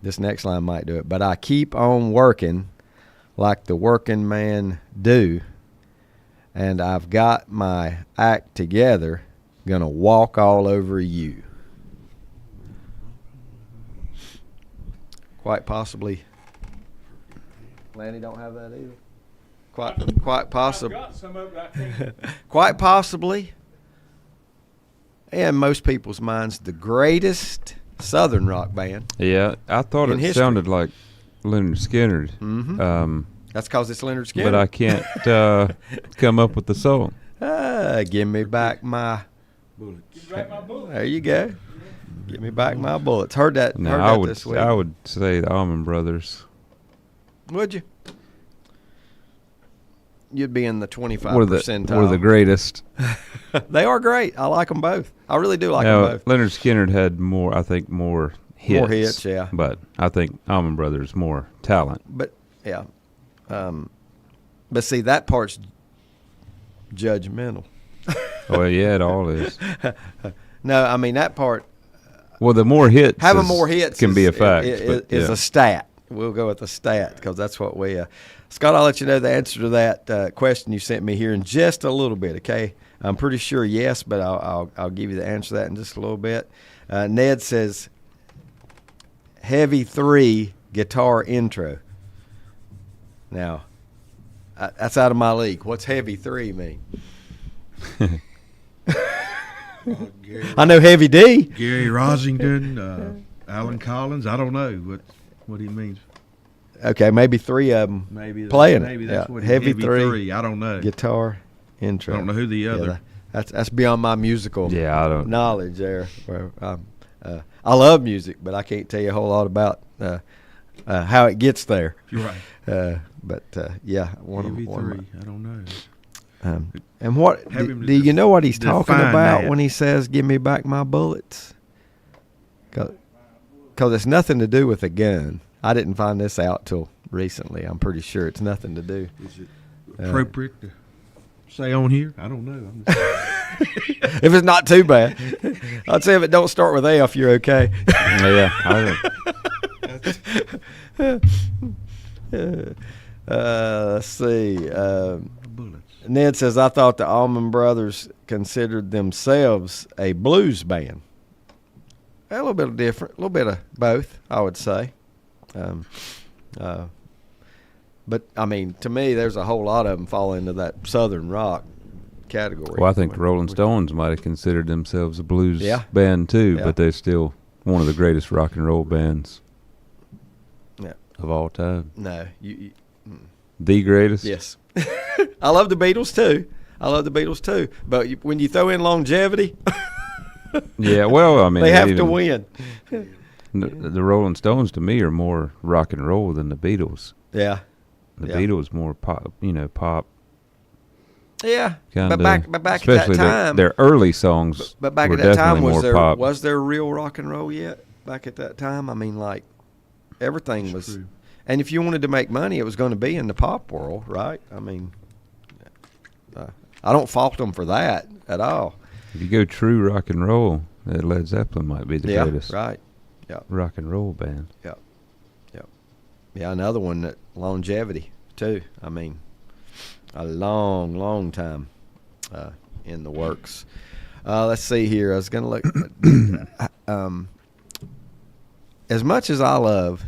This next line might do it. But I keep on working like the working man do, and I've got my act together, gonna walk all over you. Quite possibly. Lanny don't have that either. Quite possibly. I've got some of it, I think. Quite possibly. And most people's minds, the greatest Southern rock band. Yeah, I thought In it history. sounded like Leonard Skinner. Mm-hmm. That's because it's Leonard Skinner. But I can't come up with the song. Give me back my. Give back my bullet. There you go. Give me back my bullets. Heard that. No, heard I that would this week. I would say the Allman Brothers. Would you? You'd be in the 25 Were the percentile. greatest. They are great. I like them both. I really do like them both. Leonard Skinner had more, I think, more hits. More hits, yeah. But I think Almond Brothers more talent. But yeah, but see that part's judgmental. Well, yeah, it all is. No, I mean that part. Well, the more hits, Having more hits can be a fact. Is a stat. We'll go with a stat because that's what we. Scott, I'll let you know the answer to that question you sent me here in just a little bit. Okay, I'm pretty sure yes, but I'll give you the answer to that in just a little bit. Ned says, "Heavy 3 guitar intro." Now, that's out of my league. What's Heavy 3 mean? I know Heavy D. Gary Rosington, Alan Collins. I don't know what he means. Okay, maybe 3 of them Maybe playing maybe it. that's Yeah. what Heavy three. three I don't know. guitar intro. I don't know who the other. That's beyond my musical Yeah, I don't. knowledge there. Where, I love music, but I can't tell you a whole lot about how it gets there. You're right. But yeah, Heavy 3. I don't know. And what Have him do you know what he's talking define about that. when he says "Give me back my bullets"? Because it's nothing to do with a gun. I didn't find this out till recently. I'm pretty sure it's nothing to do. Is it appropriate to say on here? I don't know. I'm just If it's not too bad, I'd say if it don't start with F, you're okay. Yeah, Let's see. bullets. Ned says, I thought the Allman Brothers considered themselves a blues band. A little bit of different, a little bit of both, I would say. But, I mean, to me, there's a whole lot of them fall into that Southern rock category. well, I think the Rolling Stones might have considered themselves a blues Yeah. band too, Yeah. but they're still one of the greatest rock and roll bands Yeah. of all time. No. The greatest? Yes. I love the Beatles, too. But when you throw in longevity, Yeah, well, I mean, they have to even- win. The Rolling Stones to me are more rock and roll than the Beatles. Yeah. The Yeah. Beatles more pop, pop Yeah. kind of. But back at that especially time. their early songs. But back were at that time, definitely more pop. was there real rock and roll yet? Back at that time, I mean, like everything was. true. And if you wanted to make money, it was going to be in the pop world, right? I mean, I don't fault them for that at all. If you go true rock and roll, Led Zeppelin might be the Yeah, greatest right. Yeah, rock and roll band. yeah. Another one that longevity too. I mean, a long, long time in the works. Let's see here. I was going to look. As much as I love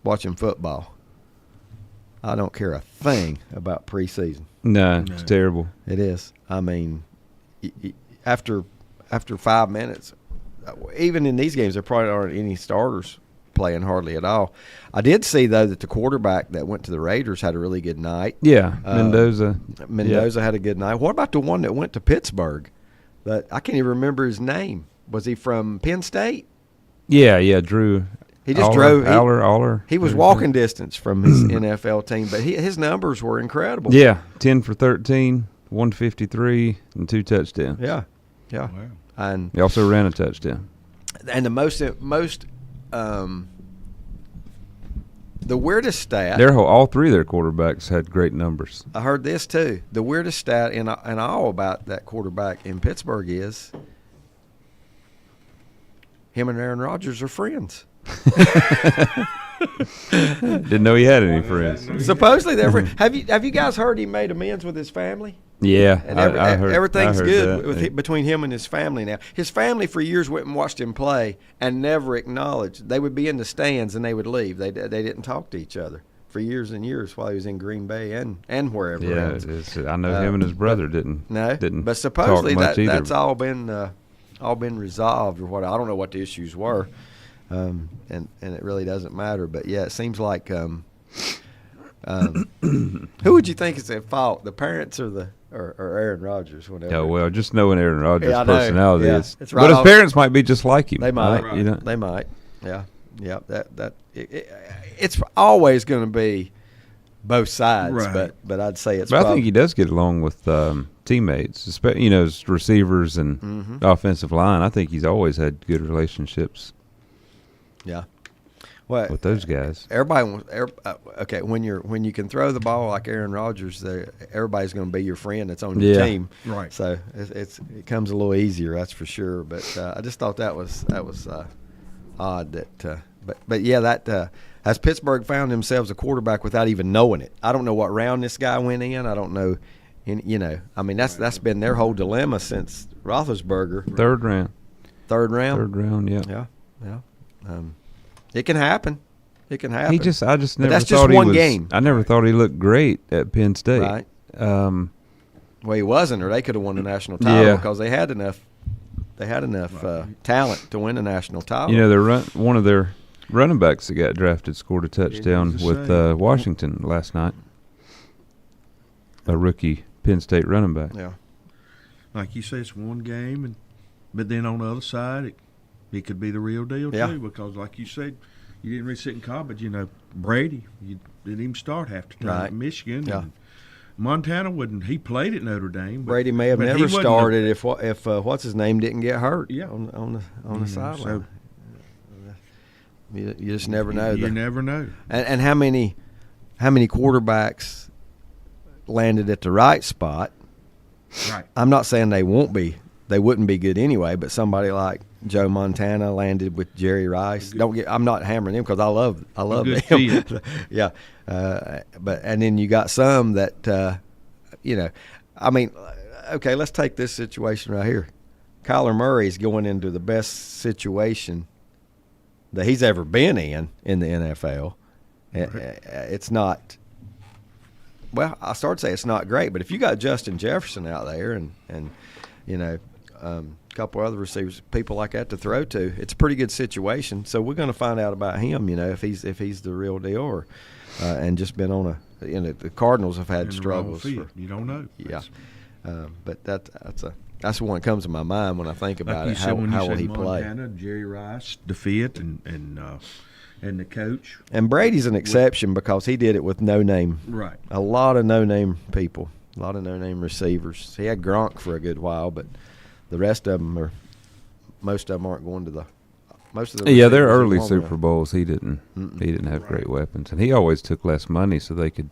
watching football, I don't care a thing about preseason. No, it's terrible. It is. I mean, after 5 minutes, even in these games, there probably aren't any starters playing hardly at all. I did see, though, that the quarterback that went to the Raiders had a really good night. Yeah, Mendoza. Mendoza had a good night. What about the one that went to Pittsburgh? That I can't even remember his name. Was he from Penn State? Yeah, Drew. He just Aller, drove. Aller. He was walking distance from his NFL team, but his numbers were incredible. Yeah, 10 for 13, 153, and 2 touchdowns. Yeah. Wow. And He also ran a touchdown. the most the weirdest stat. All three of their quarterbacks had great numbers. I heard this too. The weirdest stat in all about that quarterback in Pittsburgh is him and Aaron Rodgers are friends. Didn't know he had any friends. Supposedly they're friends. Have you guys heard he made amends with his family? Yeah, And I heard. everything's I heard good that. with between him and his family now. His family for years went and watched him play and never acknowledged. They would be in the stands and they would leave. They didn't talk to each other for years and years while he was in Green Bay and wherever Yeah, else. I know him and his brother didn't. No, didn't but supposedly talk much either. that's all been resolved or what. I don't know what the issues were, and it really doesn't matter. But yeah, it seems like who would you think is at fault, the parents or Aaron Rodgers? Whatever. Yeah, well, just knowing Aaron Rodgers' Yeah, I know. personality, Yeah, it's it's right but his off- parents might be just like him. They might. right? You know? They might. Yeah. It's always going to be both sides, Right. but I'd say it's. But I think he does get along with teammates, as receivers and Mm-hmm. offensive line. I think he's always had good relationships Yeah. Well, with those guys. Okay, when you can throw the ball like Aaron Rodgers, everybody's going to be your friend that's on your team. Right. So it comes a little easier, that's for sure. But I just thought that was odd that. But yeah, that as Pittsburgh found themselves a quarterback without even knowing it. I don't know what round this guy went in. I don't know. I mean that's been their whole dilemma since Roethlisberger. Third round. Yeah. It can happen. It can happen. I just never that's thought just one he was, game. I never thought he looked great at Penn State. Right. Well, he wasn't, or they could have won the national title because they had enough. They had enough talent to win the national title. You know, one of their running backs that got drafted scored a touchdown with Washington last night. A rookie Penn State running back. Yeah. Like you say, it's one game, but then on the other side, it could be the real deal too. Because, like you said, you didn't really sit in college. You know, Brady, you didn't even start half the time at Michigan. Yeah. And Montana wouldn't. He played at Notre Dame. Brady may have never started if what's his name didn't get hurt. Yeah. on the sideline. So, you just never know. You never know. And how many quarterbacks landed at the right spot? Right. I'm not saying they wouldn't be good anyway, but somebody like Joe Montana landed with Jerry Rice. I'm not hammering him because I love him. Yeah, but then you got some that I mean, okay, let's take this situation right here. Kyler Murray's going into the best situation that he's ever been in the NFL. It's not. Well, I start to say it's not great, but if you got Justin Jefferson out there and a couple other receivers, people like that to throw to, it's a pretty good situation. So we're going to find out about him, if he's the real deal, or and just been on the Cardinals have had struggles. You don't know. Yeah, but that's the one that comes to my mind when I think about it. How will he play? Montana, Jerry Rice, the fit, and the coach. And Brady's an exception because he did it with no name. Right. A lot of no name people, a lot of no name receivers. He had Gronk for a good while, but the rest of them most of them aren't going to the. Most of them. Yeah, their early Super Bowls, he didn't have great weapons, and he always took less money so they could,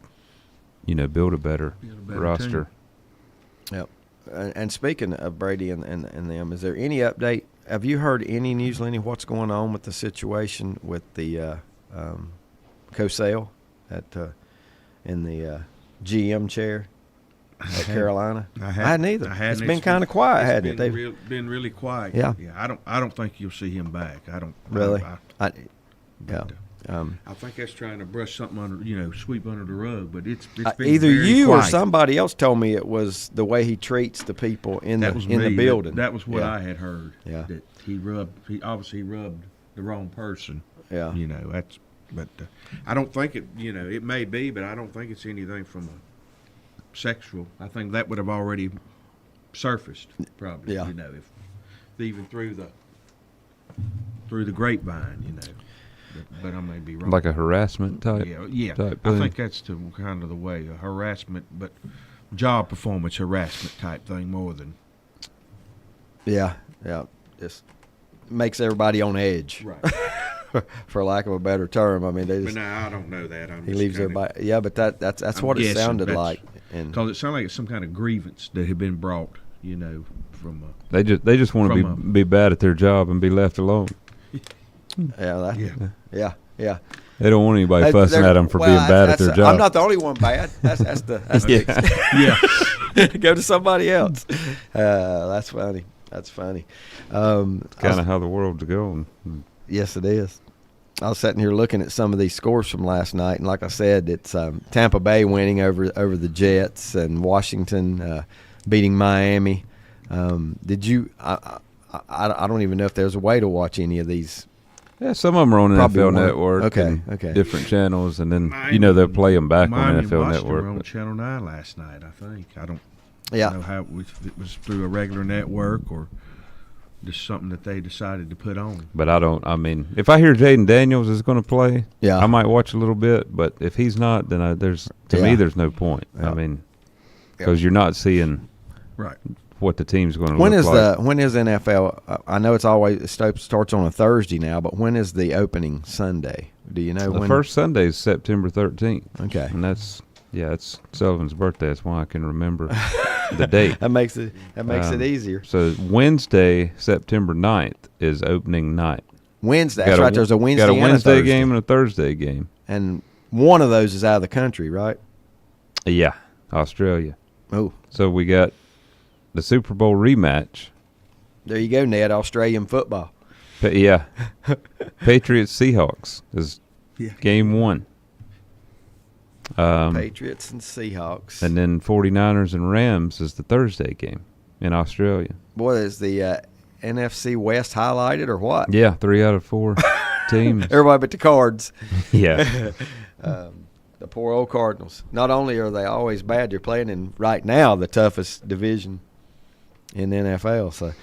build a better roster. Team. Yep. And speaking of Brady and them, is there any update? Have you heard any news, Lenny, what's going on with the situation with the Cosell in the GM chair at Carolina? I hadn't either. It's been kind of quiet, hadn't it? Been really quiet. Yeah. I don't think you'll see him back. I don't really. I think that's trying to brush something under, sweep under the rug. But it's been either very you quiet. Or somebody else told me it was the way he treats the people in the building. That was what I had heard. Yeah. That he obviously rubbed the wrong person. Yeah. But I don't think it. It may be, but I don't think it's anything from a sexual. I think that would have already surfaced probably. Yeah. If even through the grapevine. But I may be wrong. Like a harassment type. Yeah. Type I think that's kind of the way, a harassment, but job performance harassment type thing more than. Yeah. Just makes everybody on edge. Right. For lack of a better term, I mean, But now I don't know that. He leaves everybody. Yeah, but that's what it sounded like. Because it sounded like it's some kind of grievance that had been brought, from. They just want to be bad at their job and be left alone. Yeah. They don't want anybody fussing at them for being bad at their job. I'm not the only one bad. That's yeah. Go to somebody else. That's funny. It's kind of how the world's going. Yes, it is. I was sitting here looking at some of these scores from last night, and like I said, it's Tampa Bay winning over the Jets and Washington beating Miami. Did you? I don't even know if there's a way to watch any of these. Yeah, some of them are on NFL Network. Okay. Different channels, and then they'll play them back on NFL Network. Were on Channel 9 last night, I think. I don't know how it was through a regular network or just something that they decided to put on. But I mean, if I hear Jaden Daniels is going to play, I might watch a little bit. But if he's not, then to me, there's no point. Yeah. I mean, because you're not seeing what the team's going to When look is like. when is NFL? I know it starts on a Thursday now, but when is the opening Sunday? Do you know The when? first Sunday is September 13th. Okay. And it's Sullivan's birthday. That's why I can remember the date. That makes it easier. So Wednesday, September 9th is opening night. Wednesday. That's right. There's a Wednesday. Got a and Wednesday Thursday. game and a Thursday game. And one of those is out of the country, right? Yeah, Australia. Oh, So we got the Super Bowl rematch. there you go, Ned. Australian football. Yeah. Patriots Seahawks is game 1. Patriots and Seahawks. And then 49ers and Rams is the Thursday game in Australia. Boy, is the NFC West highlighted or what? Yeah, 3 out of 4 teams. Everybody but the Cards. Yeah. The poor old Cardinals. Not only are they always bad, they're playing in right now the toughest division in the NFL. So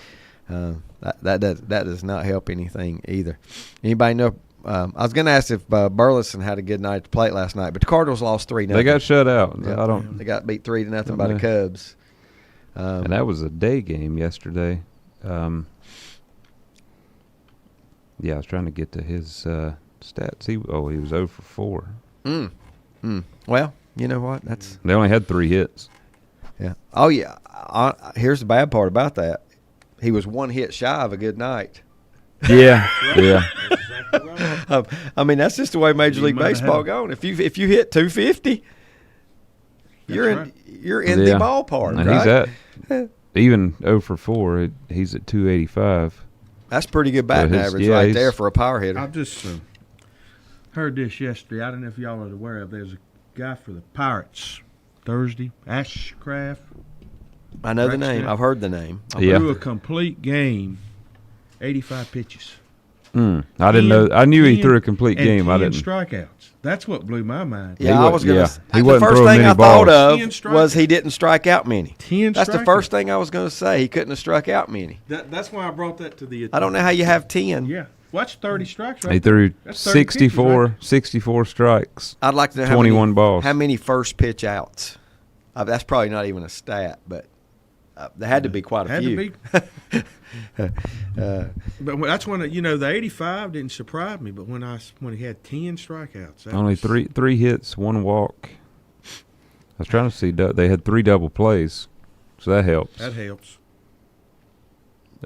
that does not help anything either. Anybody know? I was going to ask if Burleson had a good night at the plate last night, but the Cardinals lost 3-0. They got shut out. Yeah, they got beat 3-0 by the Cubs. And that was a day game yesterday. Yeah, I was trying to get to his stats. He was 0 for 4. Well, you know what? They only had 3 hits. Yeah. Oh yeah. Here's the bad part about that. He was 1 hit shy of a good night. Yeah, yeah. I mean, that's just the way Major League Baseball going. If you hit 250, you're in the ballpark. And right? he's at even 0 for 4. He's at 285. That's pretty good batting average right there for a power hitter. I've just heard this yesterday. I don't know if y'all are aware of. There's a guy for the Pirates Thursday, Ashcraft. I know the name. I've heard the name. Threw a complete game, 85 pitches. I didn't know. I knew he threw a complete game. I didn't. Strikeouts. That's what blew my mind. Yeah, I was going to. He The wasn't first throwing thing many I thought balls. of was he didn't strike out many. 10 That's the strikeouts. first thing I was going to say. He couldn't have struck out many. That's why I brought that to the. I don't know how you have 10. Yeah, watch 30 strikes. Right He threw That's 30 pitches, 64 strikes. I'd like to know 21 balls. How many first pitch outs? That's probably not even a stat, but there had to be quite a few. But that's when the 85 didn't surprise me. But when he had 10 strikeouts, Only three hits, 1 walk. I was trying to see. They had 3 double plays, so that helps. That helps.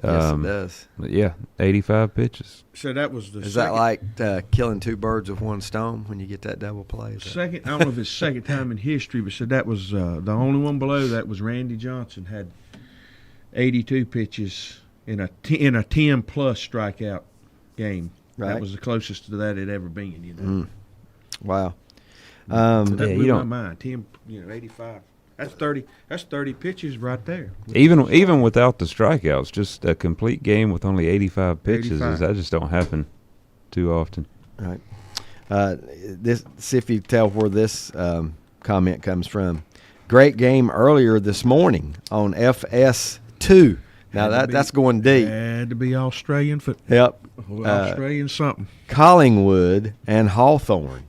Yes, it does. Yeah, 85 pitches. So that was the. Is second, that like killing 2 birds with 1 stone when you get that double play? second? I don't know if it's second time in history, but so that was the only one below that was Randy Johnson had 82 pitches in a 10-plus strikeout game. Right. That was the closest to that it ever been. Wow. That blew my mind. 85. That's 30. That's 30 pitches right there. Even without the strikeouts, just a complete game with only 85 pitches. 85. That just don't happen too often. Right. See if you tell where this comment comes from. Great game earlier this morning on FS2. Now that's going deep. Had to be Australian football. Yep. Australian something. Collingwood and Hawthorne.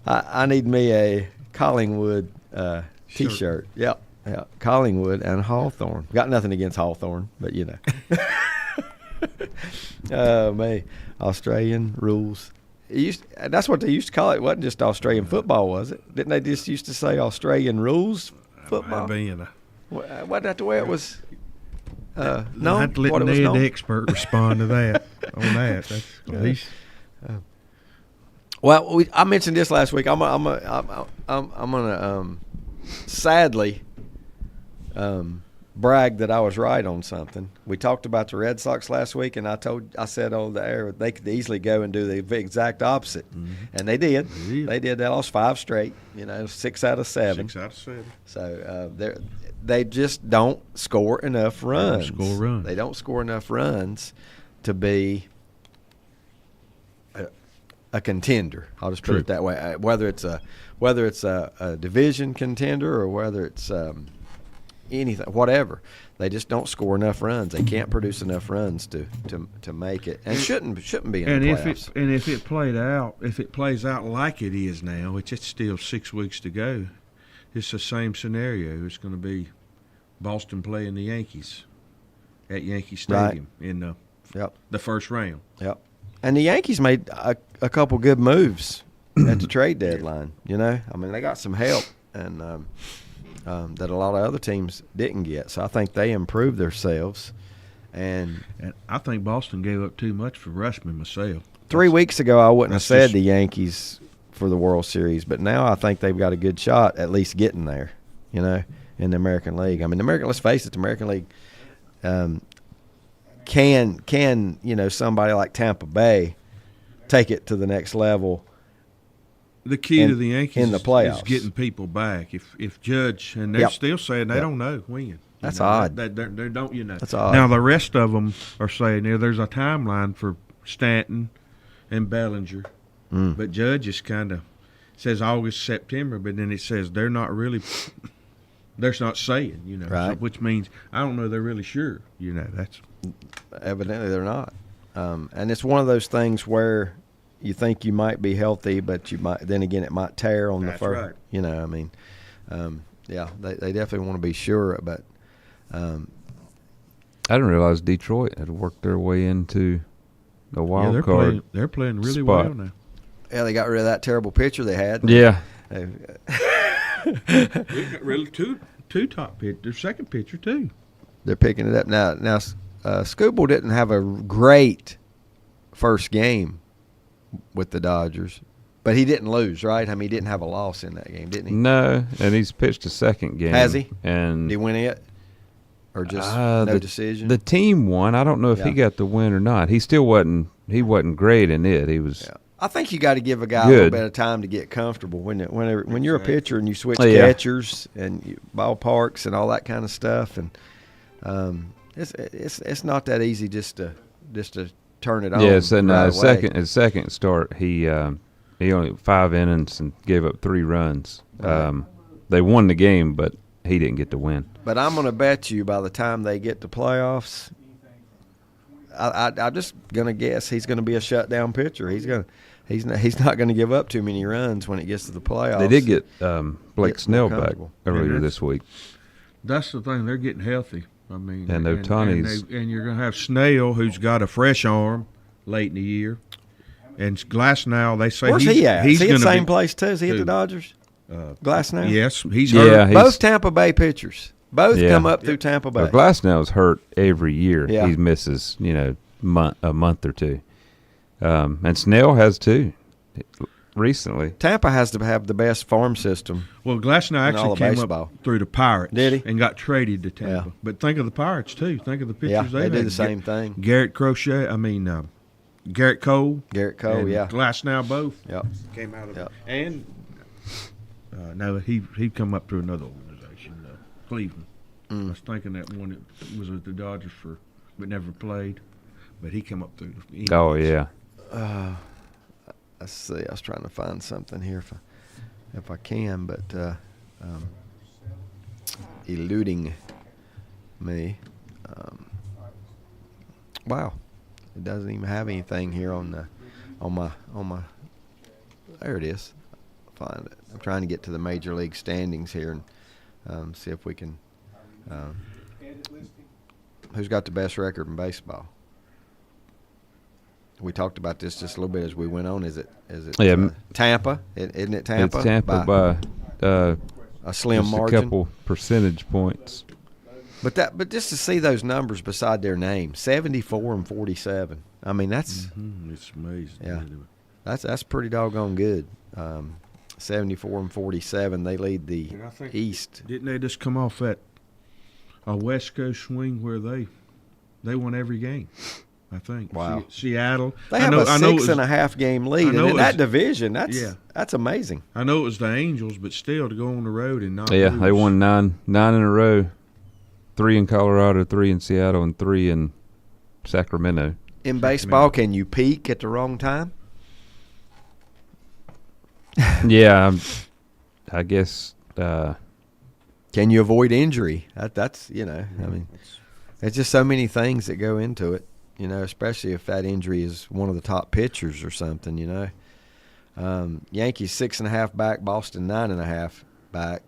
I need me a Collingwood T-shirt. Yep. Collingwood and Hawthorne. Got nothing against Hawthorne, but you know. Oh man, Australian rules. That's what they used to call it. It wasn't just Australian football, was it? Didn't they just used to say Australian rules football? Wasn't that the way it was? No, I have to let what it was Ned, known? the expert, respond to that. On that, Well, I mentioned this last week. I'm gonna sadly brag that I was right on something. We talked about the Red Sox last week, and I said on the air they could easily go and do the exact opposite, and they did. They did. They lost 5 straight. 6 out of 7. 6 out of 7. So they just don't score enough runs. They don't score enough runs to be a contender. I'll just put it that way. Whether it's a division contender or whether it's anything, whatever, they just don't score enough runs. They can't produce enough runs to make it, and shouldn't be in the playoffs. If it plays out like it is now, which it's still 6 weeks to go, it's the same scenario. It's going to be Boston playing the Yankees at Yankee Stadium in the first round. Yep. And the Yankees made a couple good moves at the trade deadline. You know, I mean, they got some help and that a lot of other teams didn't get. So I think they improved themselves. And I think Boston gave up too much for Rushman myself. 3 weeks ago, I wouldn't have said just- the Yankees for the World Series, but now I think they've got a good shot at least getting there, you know, in the American League. I mean, let's face it, the American League can, you know, somebody like Tampa Bay take it to the next level. The key to the Yankees in the playoffs is getting people back. If Judge, and they're still saying they don't know when. That's odd. They don't, you know. That's odd. Now, the rest of them are saying there's a timeline for Stanton and Bellinger. But Judge is kind of says August, September, but then it says they're not saying, you know, right. So, which means I don't know they're really sure, you know. That's evidently they're not. And it's one of those things where you think you might be healthy, but you might then again it might tear on the first. Right. You know, I mean, they definitely want to be sure, but I didn't realize Detroit had worked their way into the wild card. They're playing really spot. well now. yeah, they got rid of that terrible pitcher they had. Yeah. We've got really two top pitchers, their second pitcher too. They're picking it up now. Now, Skubal didn't have a great first game with the Dodgers, but he didn't lose, right? I mean, he didn't have a loss in that game, didn't he? No, and he's pitched a second game. Has he? And Did he win it, or just no decision? The team won. I don't know if he got the win or not. He still wasn't. He wasn't great in it. He was. Yeah. I think you got to give a guy a good. little bit of time to get comfortable. When you're a pitcher and you switch catchers and ballparks and all that kind of stuff, and it's not that easy just to turn it on. Yeah, so no, right away. his second start, he only 5 innings and gave up 3 runs. Right. They won the game, but he didn't get the win. But I'm going to bet you by the time they get to playoffs, I'm just going to guess he's going to be a shutdown pitcher. He's not going to give up too many runs when it gets to the playoffs. They did get Blake Get Snell more back comfortable. earlier this week. That's the thing; they're getting healthy. I mean, And Ohtani's- and you're going to have Snell, who's got a fresh arm late in the year, and Glasnow. They say Where's he at? He's Is he at going the to same be, place too? Is he at the Who? Dodgers? Glasnow? Yes, he's Yeah, hurt. Both Tampa Bay pitchers. Both come up through Tampa Bay. Well, Glasnow's hurt every year. Yeah. He misses, a month or two. And Snell has too, recently. Tampa has to have the best farm system. Well, Glasnow in all actually of came baseball. up through the Pirates. Did he? And got traded to Tampa. Yeah. But think of the Pirates, too. Think of the pitchers Yeah, they've they do had. the same thing. Garrett Cole, Garrett Cole, and yeah. Glasnow both Yep. came out of Yep. And no, he come up through another organization, Cleveland. I was thinking that one that was with the Dodgers but never played. But he come up through the Indians. Oh, yeah. Let's see. I was trying to find something here if I can, but eluding me. Wow, it doesn't even have anything here on my. There it is. Find it. I'm trying to get to the major league standings here and see if we can. Who's got the best record in baseball? We talked about this just a little bit as we went on. Is it Tampa? Isn't it Tampa? It's Tampa by a slim just margin. a couple percentage points. But just to see those numbers beside their name, 74 and 47. I mean, that's It's amazing. Yeah. that's pretty doggone good. 74 and 47. They lead the And I think- East. Didn't they just come off a West Coast swing where they won every game? I think. Wow. Seattle. They have a 6.5 game lead, and know in it that was- division, that's Yeah. that's amazing. I know it was the Angels, but still to go on the road and not Yeah, lose. they won nine in a row. 3 in Colorado, 3 in Seattle, and 3 in Sacramento. In baseball, can you peak at the wrong time? Yeah, I guess. Can you avoid injury? That's I mean, it's just so many things that go into it. Especially if that injury is one of the top pitchers or something. Yankees 6.5 back, Boston 9.5 back.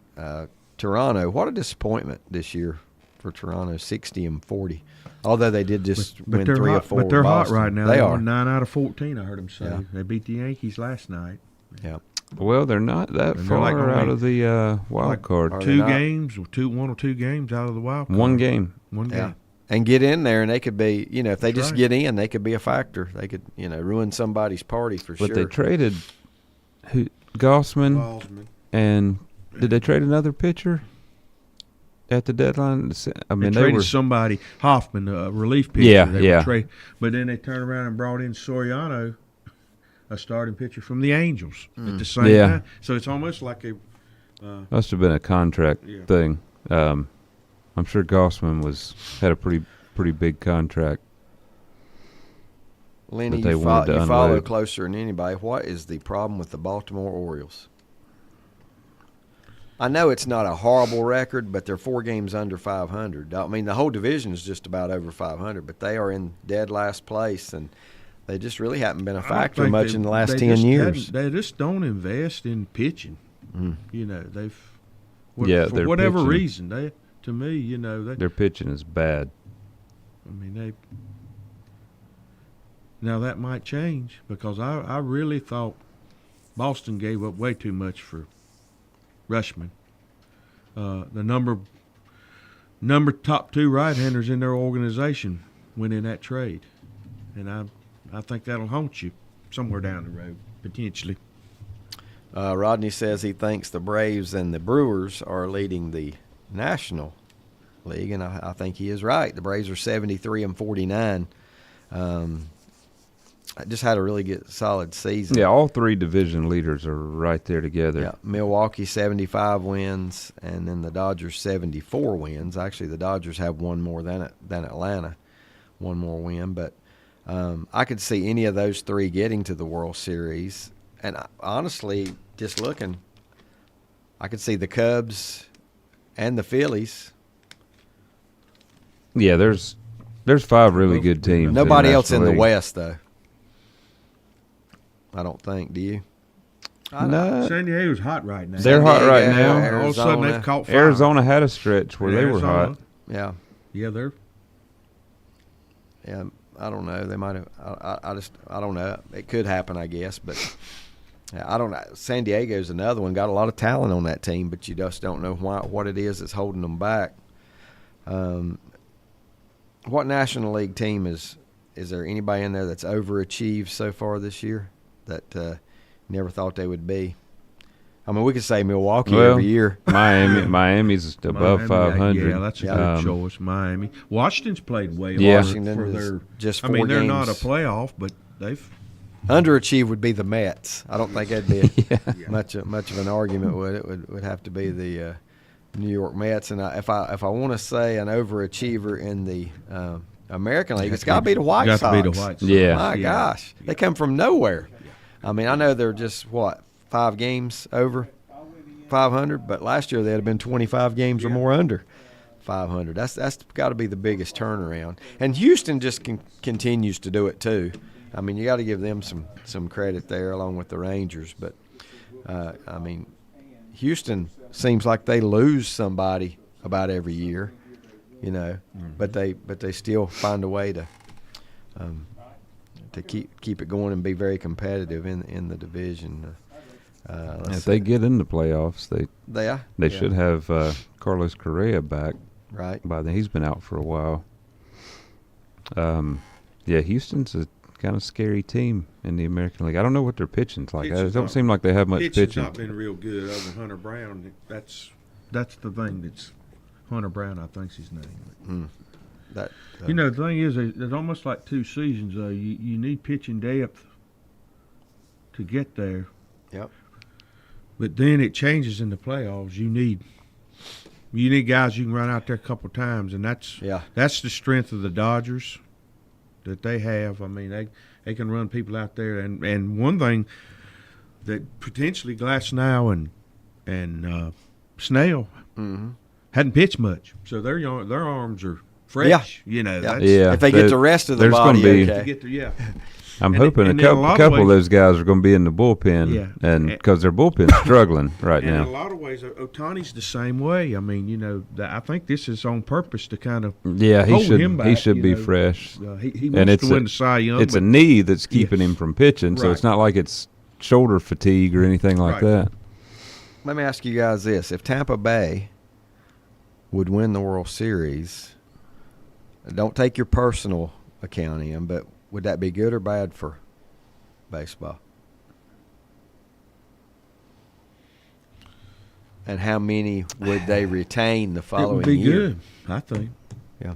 Toronto, what a disappointment this year for Toronto, 60-40. Although they did just win 3 or 4. But they're hot Boston. right now. They are. Won 9 out of 14. I heard them say Yeah. they beat the Yankees last night. Yeah. Well, they're not that And they're like far out only- of the wild like card. Are they Two not? games, or one or two games out of the wild card. One game. One Yeah. game. And get in there, and they could be, if they That's just right. get in, they could be a factor. They could, ruin somebody's party for But sure. they traded Gossman, Bosman. and did they trade another pitcher at the deadline? I mean, They they traded were somebody, Hoffman, a relief pitcher. Yeah, They yeah. would trade, but then they turned around and brought in Soriano, a starting pitcher from the Angels at the same Yeah. time. So it's almost like a must have been a contract Yeah. thing. I'm sure Gossman had a pretty big contract. Lenny, that they you wanted to follow unload. closer than anybody. What is the problem with the Baltimore Orioles? I know it's not a horrible record, but they're 4 games under 500. I mean, the whole division is just about over 500, but they are in dead last place, and they just really haven't been a I don't factor think much they- in the last they 10 just years. They just don't invest in pitching. Mm. They've Yeah, for their whatever pitching- reason. To me, Their pitching is bad. Now that might change because I really thought Boston gave up way too much for Rushman. The number top 2 right-handers in their organization went in that trade, and I think that'll haunt you somewhere down the road potentially. Rodney says he thinks the Braves and the Brewers are leading the National League, and I think he is right. The Braves are 73-49. I just had a really good, solid season. Yeah, all 3 division leaders are right there together. Yeah, Milwaukee 75 wins, and then the Dodgers 74 wins. Actually, the Dodgers have one more than Atlanta, one more win. But I could see any of those 3 getting to the World Series. And honestly, just looking, I could see the Cubs and the Phillies. Yeah, there's 5 really good teams. Nobody else in the League. West, though. I don't think. Do you? No, San Diego's hot right now. they're hot right Diego, now. All of a sudden Arizona. they've caught fire. Arizona had a stretch where they were Arizona. hot. Yeah. Yeah, they're Yeah, I don't know. They might have. I don't know. It could happen, I guess, but yeah, I don't know. San Diego's another one. Got a lot of talent on that team, but you just don't know what it is that's holding them back. What National League team is there anybody in there that's overachieved so far this year that never thought they would be? I mean, we could say Milwaukee every year. Miami's above Miami, 500. Yeah, that's a good choice. Miami, Washington's played well. Yeah. Washington for is their. just I 4 mean, they're games. not a playoff, but they've. Underachieve would be the Mets. I don't think that'd be much of an argument. Would have to be the New York Mets. And if I want to say an overachiever in the American League, it's got to be the White Sox. Got to be the White Sox. Yeah. My gosh, they come from nowhere. I mean, I know they're just 5 games over 500, but last year they'd have been 25 games or more under 500. That's got to be the biggest turnaround. And Houston just continues to do it too. I mean, you got to give them some credit there, along with the Rangers. But I mean, Houston seems like they lose somebody about every year, but they still find a way to keep it going and be very competitive in the division. If they get in the playoffs, they should have Carlos Correa back. Right. By then, he's been out for a while. Yeah, Houston's a kind of scary team in the American League. I don't know what their pitching's like. It don't seem like they have much Pitching's pitching. not been real good other than Hunter Brown. That's the thing. That's Hunter Brown, I think's his name. That The thing is, there's almost like 2 seasons though. You need pitching depth to get there. Yep. But then it changes in the playoffs. You need guys you can run out there a couple times, and that's the strength of the Dodgers that they have. I mean, they can run people out there, and one thing that potentially Glasnow and Snell hadn't pitched much, so their arms are fresh. Yeah. That's, Yeah, if they get the rest of the there's body, gonna be- okay. to get the I'm And hoping and a in a lot couple of ways- those guys are going to be in the bullpen, Yeah. and because their bullpen's struggling right And in a now. lot of ways, Otani's the same way. I mean, I think this is on purpose to kind of Yeah, he hold should him back, he should you be know. fresh. He And wants it's to win the Cy Young. It's a but knee that's keeping him from pitching, so Right. it's not like it's shoulder fatigue or anything like Right. that. Let me ask you guys this: if Tampa Bay would win the World Series, don't take your personal account in, but would that be good or bad for baseball? And how many would they retain the it following would be year? good, I think. Yeah.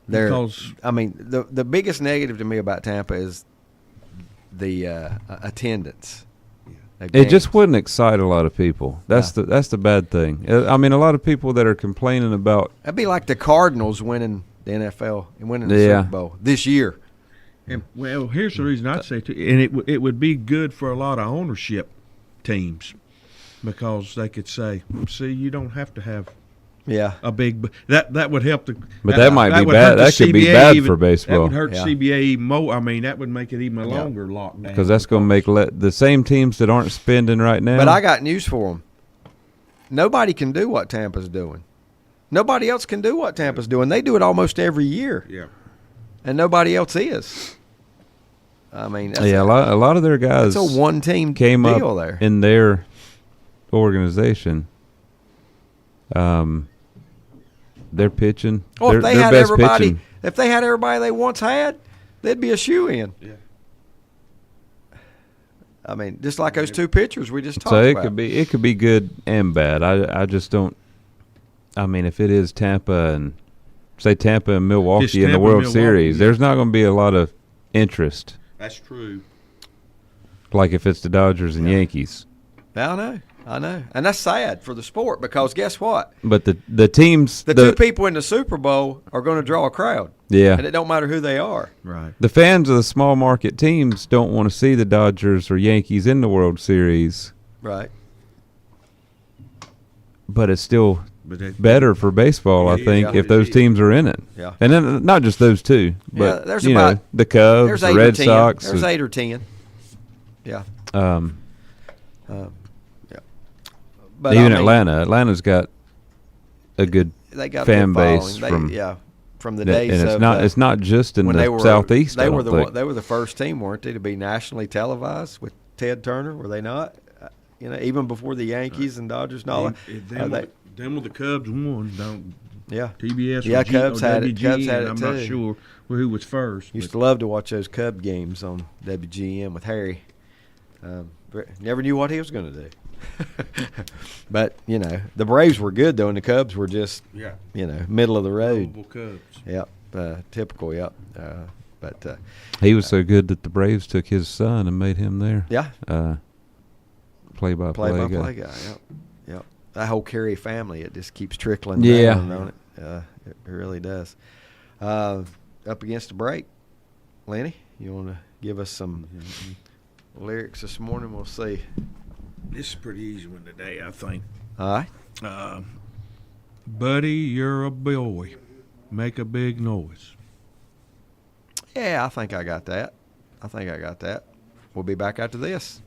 Because I mean, the biggest negative to me about Tampa is the attendance. of It just games. wouldn't excite a lot of people. That's the bad thing. I mean, a lot of people that are complaining about That'd be like the Cardinals winning the NFL and winning the Yeah. Super Bowl this year. And well, here's the reason I'd say, and it would be good for a lot of ownership teams because they could say, "See, you don't have to have Yeah. a big." That would help the. But that might be would bad. hurt the That could be CBA bad even- for baseball. That would hurt Yeah. CBA even more. I mean, that would make it even a Yeah. longer lockdown because that's going to make the same teams that aren't spending right now. But I got news for them. Nobody can do what Tampa's doing. Nobody else can do what Tampa's doing. They do it almost every year, Yeah. and nobody else is. I mean, that's a lot of their guys it's a one-team came deal up there. in their organization. They're pitching. Well, They're if they their had best everybody, pitching. if they had everybody they once had, they'd be a shoe-in. Yeah. I mean, just like those two pitchers we just talked So about. it could be good and bad. I just don't. I mean, if it is Tampa and Milwaukee Just in the Tampa, World Milwaukee, Series, yeah. there's not going to be a lot of interest. That's true. Like if it's the Dodgers and Yankees. I know, and that's sad for the sport because guess what? But the teams, The two people in the Super Bowl are going to draw a crowd. Yeah. And it don't matter who they are. Right. the fans of the small market teams don't want to see the Dodgers or Yankees in the World Series. Right. But it's still But that, better for baseball, I Yeah, think, yeah. if those teams are in it. Yeah. And then not just those two, but there's you know, about- the Cubs, There's the 8 or Red 10. Sox. There's 8 or 10. Yeah. Yeah. But Even I mean, Atlanta's got a good they got a fan good base following. from from the and days it's of not just in when the they were southeast. They I were don't think. they were the first team, weren't they, to be nationally televised with Ted Turner? Were they not? Even before the Yankees and Dodgers and all that. Them were the Cubs won. Don't Yeah. TBS. Yeah, or Cubs had it. WG, Cubs had it I'm too. not sure who was first. Used but- to love to watch those Cub games on WGN with Harry. Never knew what he was going to do. But, the Braves were good, though, and the Cubs were just, middle of the road. Louisville Cubs. Yep. Typical, yep. But, He was so good that the Braves took his son and made him their yeah, play-by-play guy. play-by-play guy, yep. That whole Carey family, it just keeps trickling Yeah. down, don't it? It really does. Up against the break. Lenny, you want to give us some lyrics this morning? We'll see. This is a pretty easy one today, I think. All right. Buddy, you're a boy. Make a big noise. Yeah, I think I got that. We'll be back after this.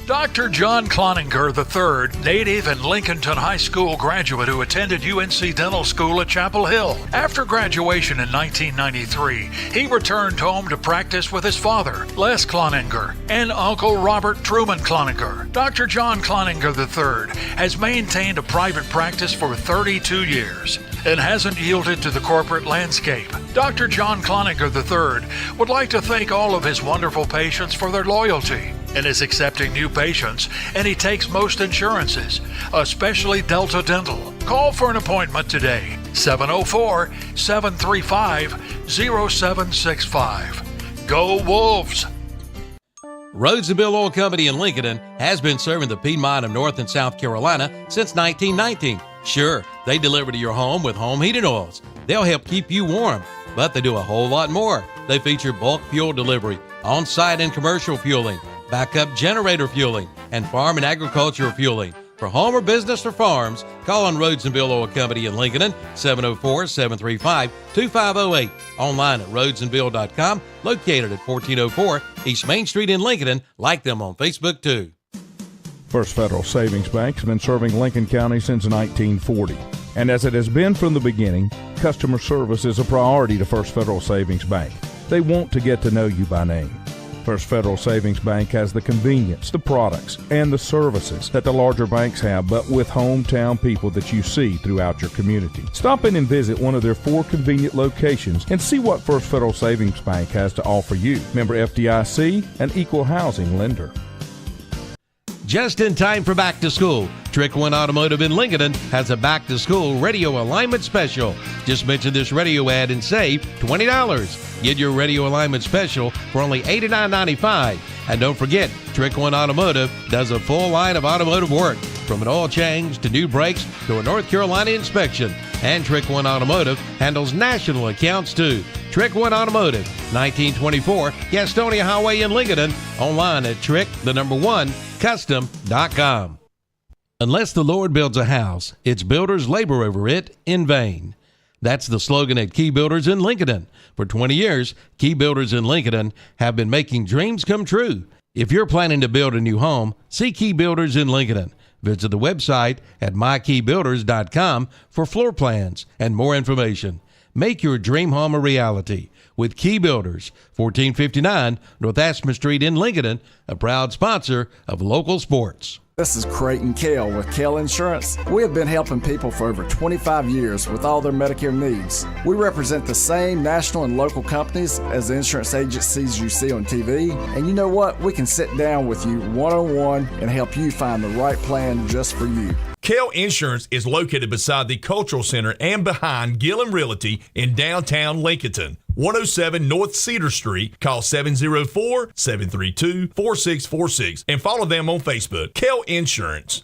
Dr. John Cloninger III, native and Lincolnton High School graduate who attended UNC Dental School at Chapel Hill. After graduation in 1993, he returned home to practice with his father, Les Cloninger, and Uncle Robert Truman Cloninger. Dr. John Cloninger III has maintained a private practice for 32 years and hasn't yielded to the corporate landscape. Dr. John Cloninger III would like to thank all of his wonderful patients for their loyalty and is accepting new patients, and he takes most insurances, especially Delta Dental. Call for an appointment today, 704-735-0765. Go Wolves! Rhodesville Oil Company in Lincoln has been serving the Piedmont of North and South Carolina since 1919. Sure, they deliver to your home with home heating oils. They'll help keep you warm, but they do a whole lot more. They feature bulk fuel delivery, on-site and commercial fueling, backup generator fueling, and farm and agricultural fueling. For home or business or farms, call on Rhodes and Bill Oil Company in Lincoln, 704-735-2508. Online at rhodesandbill.com, located at 1404 East Main Street in Lincoln. Like them on Facebook, too. First Federal Savings Bank has been serving Lincoln County since 1940. And as it has been from the beginning, customer service is a priority to First Federal Savings Bank. They want to get to know you by name. First Federal Savings Bank has the convenience, the products, and the services that the larger banks have, but with hometown people that you see throughout your community. Stop in and visit one of their 4 convenient locations and see what First Federal Savings Bank has to offer you. Member FDIC, an equal housing lender. Just in time for back to school, Trick One Automotive in Lincoln has a back to school radio alignment special. Just mention this radio ad and save $20. Get your radio alignment special for only $89.95. And don't forget, Trick One Automotive does a full line of automotive work, from an oil change to new brakes to a North Carolina inspection. And Trick One Automotive handles national accounts too. Trick One Automotive, 1924 Gastonia Highway in Lincoln. Online at trick1custom.com. Unless the Lord builds a house, its builders labor over it in vain. That's the slogan at Key Builders in Lincoln. For 20 years, Key Builders in Lincoln have been making dreams come true. If you're planning to build a new home, see Key Builders in Lincoln. Visit the website at mykeybuilders.com for floor plans and more information. Make your dream home a reality with Key Builders, 1459 North Aspen Street in Lincoln, a proud sponsor of local sports. This is Creighton Kell with Kell Insurance. We have been helping people for over 25 years with all their Medicare needs. We represent the same national and local companies as the insurance agencies you see on TV. And you know what? We can sit down with you one-on-one and help you find the right plan just for you. Kell Insurance is located beside the Cultural Center and behind Gillum Realty in downtown Lincoln. 107 North Cedar Street. Call 704-732-4646 and follow them on Facebook. Kell Insurance.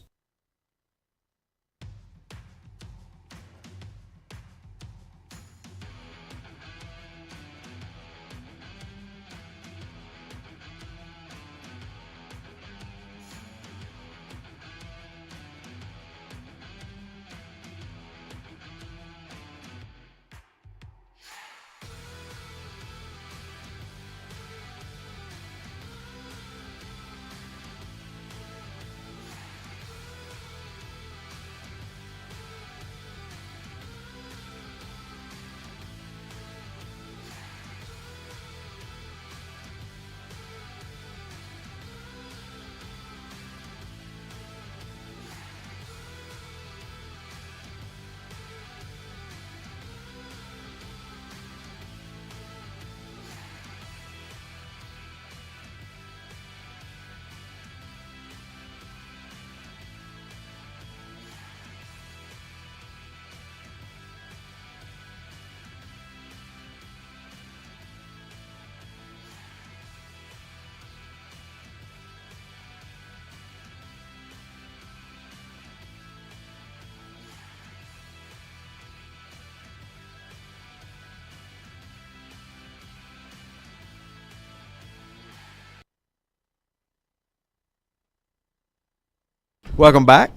Welcome back.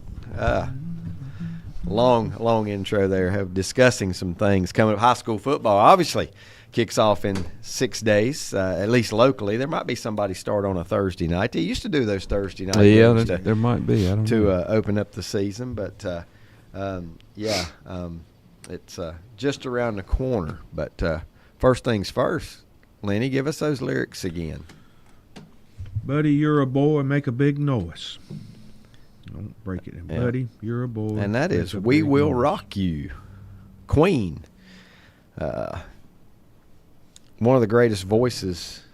Long intro there, have discussing some things coming up. High school football obviously kicks off in 6 days, at least locally. There might be somebody start on a Thursday night. They used to do those Thursday night games there might be. I don't know. Open up the season, but it's just around the corner. But first things first, Lenny, give us those lyrics again. Buddy, you're a boy, make a big noise. Don't break it. Yeah. Buddy, you're a boy. And that is We Will Rock You, Queen. One of the greatest voices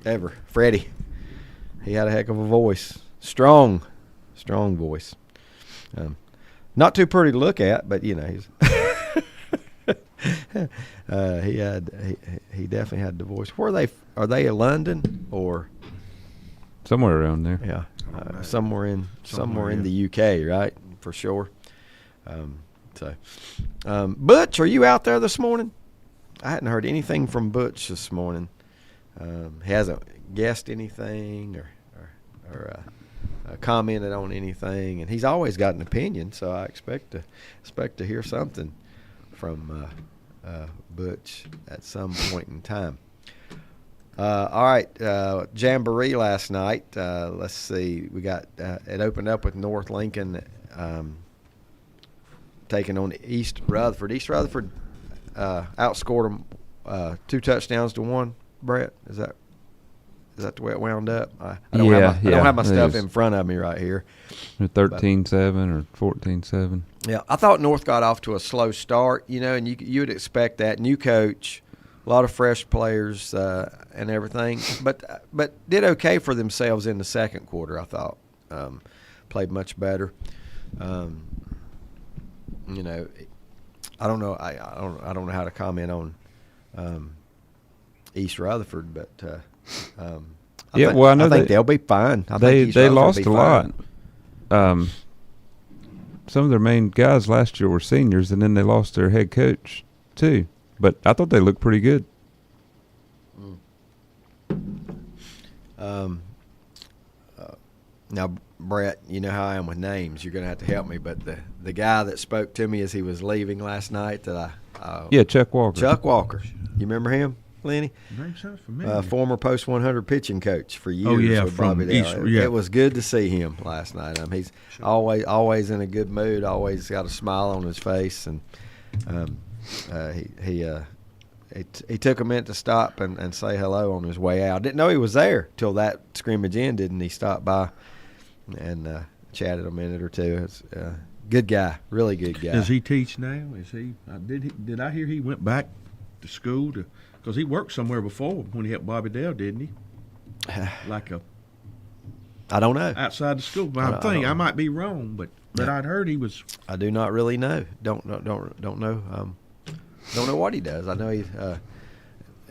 ever. Freddie. He had a heck of a voice. Strong voice. Not too pretty to look at, but you know, he's he definitely had the voice. Are they in London or somewhere around there? Yeah. Somewhere in the UK, right? For sure. Butch, are you out there this morning? I hadn't heard anything from Butch this morning. He hasn't guessed anything or commented on anything, and he's always got an opinion. So I expect to hear something from Butch at some point in time. All right, Jamboree last night. Let's see, we got it opened up with North Lincoln taking on East Rutherford. East Rutherford outscored them 2 touchdowns to 1. Brett, is that the way it wound up? I don't have my stuff in front of me right here. 13-7 or 14-7. Yeah, I thought North got off to a slow start, and you would expect that. New coach, a lot of fresh players and everything, but did okay for themselves in the second quarter. I thought played much better. I don't know. I don't know how to comment on East Rutherford, but I think they'll be fine. They lost a lot. Some of their main guys last year were seniors, and then they lost their head coach too. But I thought they looked pretty good. Now, Brett, you know how I am with names. You're going to have to help me. But the guy that spoke to me as he was leaving last night, Chuck Walker. Chuck Walker. You remember him, Lenny? Name sounds familiar. Former post 100 pitching coach for years. Oh yeah, with from Bobby East. Dale. Yeah. It was good to see him last night. He's always in a good mood. Always got a smile on his face, and he took a minute to stop and say hello on his way out. Didn't know he was there till that scrimmage ended, and he stopped by and chatted a minute or two. It's good guy, really good guy. Does he teach now? Is he? Did I hear he went back to school because he worked somewhere before when he helped Bobby Dale, didn't he? I don't know. Outside the school, but I might be wrong, but I'd heard he was. I do not really know. Don't know. Don't know what he does. I know he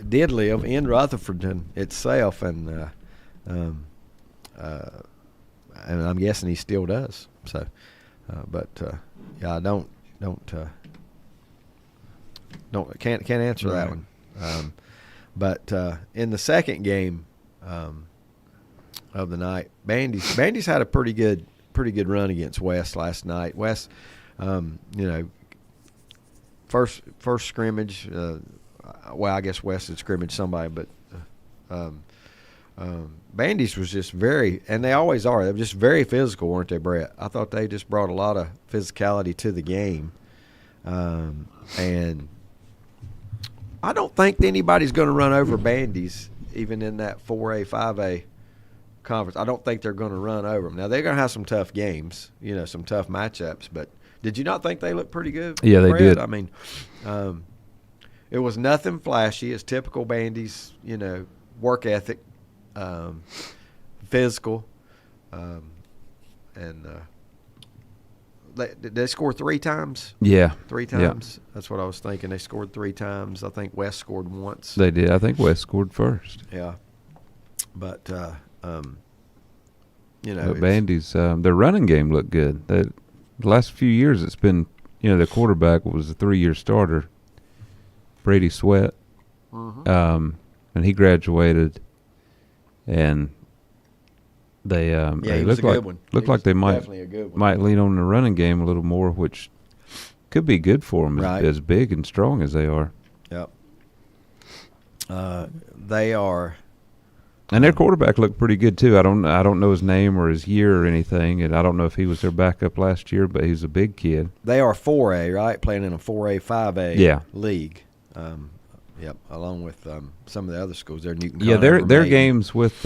did live in Rutherford itself, and I'm guessing he still does. So, I can't answer that one. But in the second game of the night, Bandy's had a pretty good run against West last night. West, first scrimmage. I guess West had scrimmaged somebody, but Bandy's was just and they always are. They're just very physical, weren't they, Brett? I thought they just brought a lot of physicality to the game, and I don't think anybody's going to run over Bandy's even in that 4A, 5A conference. I don't think they're going to run over them. Now they're going to have some tough games, some tough matchups. But did you not think they looked pretty good? Yeah, they Brett? did. I mean, it was nothing flashy. It's typical Bandy's, work ethic, physical, and did they score 3 times? Yeah. 3 times? Yeah. That's what I was thinking. They scored 3 times. I think West scored once. They did. I think West scored first. Yeah. But, but Bandy's, their running game looked good. The last few years it's been, their quarterback was a 3-year starter, Brady Sweat. Mm-hmm. And he graduated, and they looked like they might lean on the running game a little more, which could be good for them as big and strong as they are. Yep. They are, and their quarterback looked pretty good too. I don't know his name or his year or anything, and I don't know if he was their backup last year, but he's a big kid. They are 4A, right? Playing in a 4A, 5A league. Yep, along with some of the other schools. They're Newton. Yeah, their games with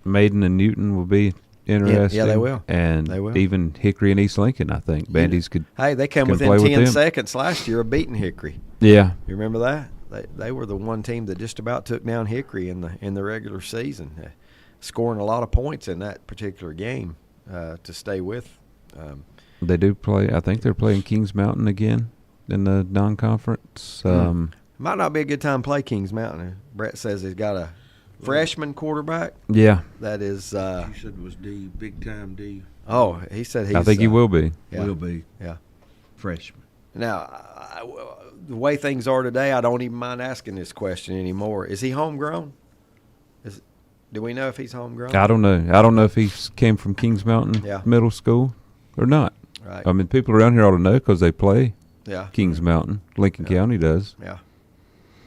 Maiden and Newton will be interesting. Yeah, they will. And they will. Even Hickory and East Lincoln, I think. Bandy's could. Hey, they came within 10 seconds last year of beating Hickory. Yeah. You remember that? They were the one team that just about took down Hickory in the regular season, scoring a lot of points in that particular game to stay with. They do play. I think they're playing Kings Mountain again in the non-conference. Might not be a good time to play Kings Mountain. Brett says he's got a freshman quarterback. Yeah. That is. You said it was D, big time D. Oh, he said he's. I think he will be. Yeah. Will be. Yeah. Freshman. Now, the way things are today, I don't even mind asking this question anymore. Is he homegrown? Do we know if he's homegrown? I don't know. I don't know if he came from Kings Mountain Middle School or not. Right. I mean, people around here ought to know because they play Kings Yeah. Mountain. Lincoln County does. Yeah.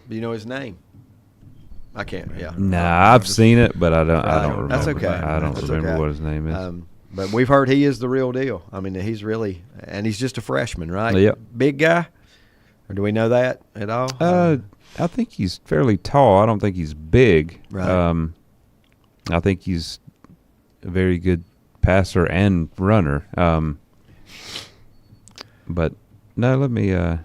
Do you know his name? I can't. Yeah. Nah, I've seen it, but I don't remember. That's okay. I don't That's remember okay. what his name is. But we've heard he is the real deal. I mean, he's really, and he's just a freshman, right? Yep. Big guy? Or do we know that at all? I think he's fairly tall. I don't think he's big. Right. I think he's a very good passer and runner. But no, let me I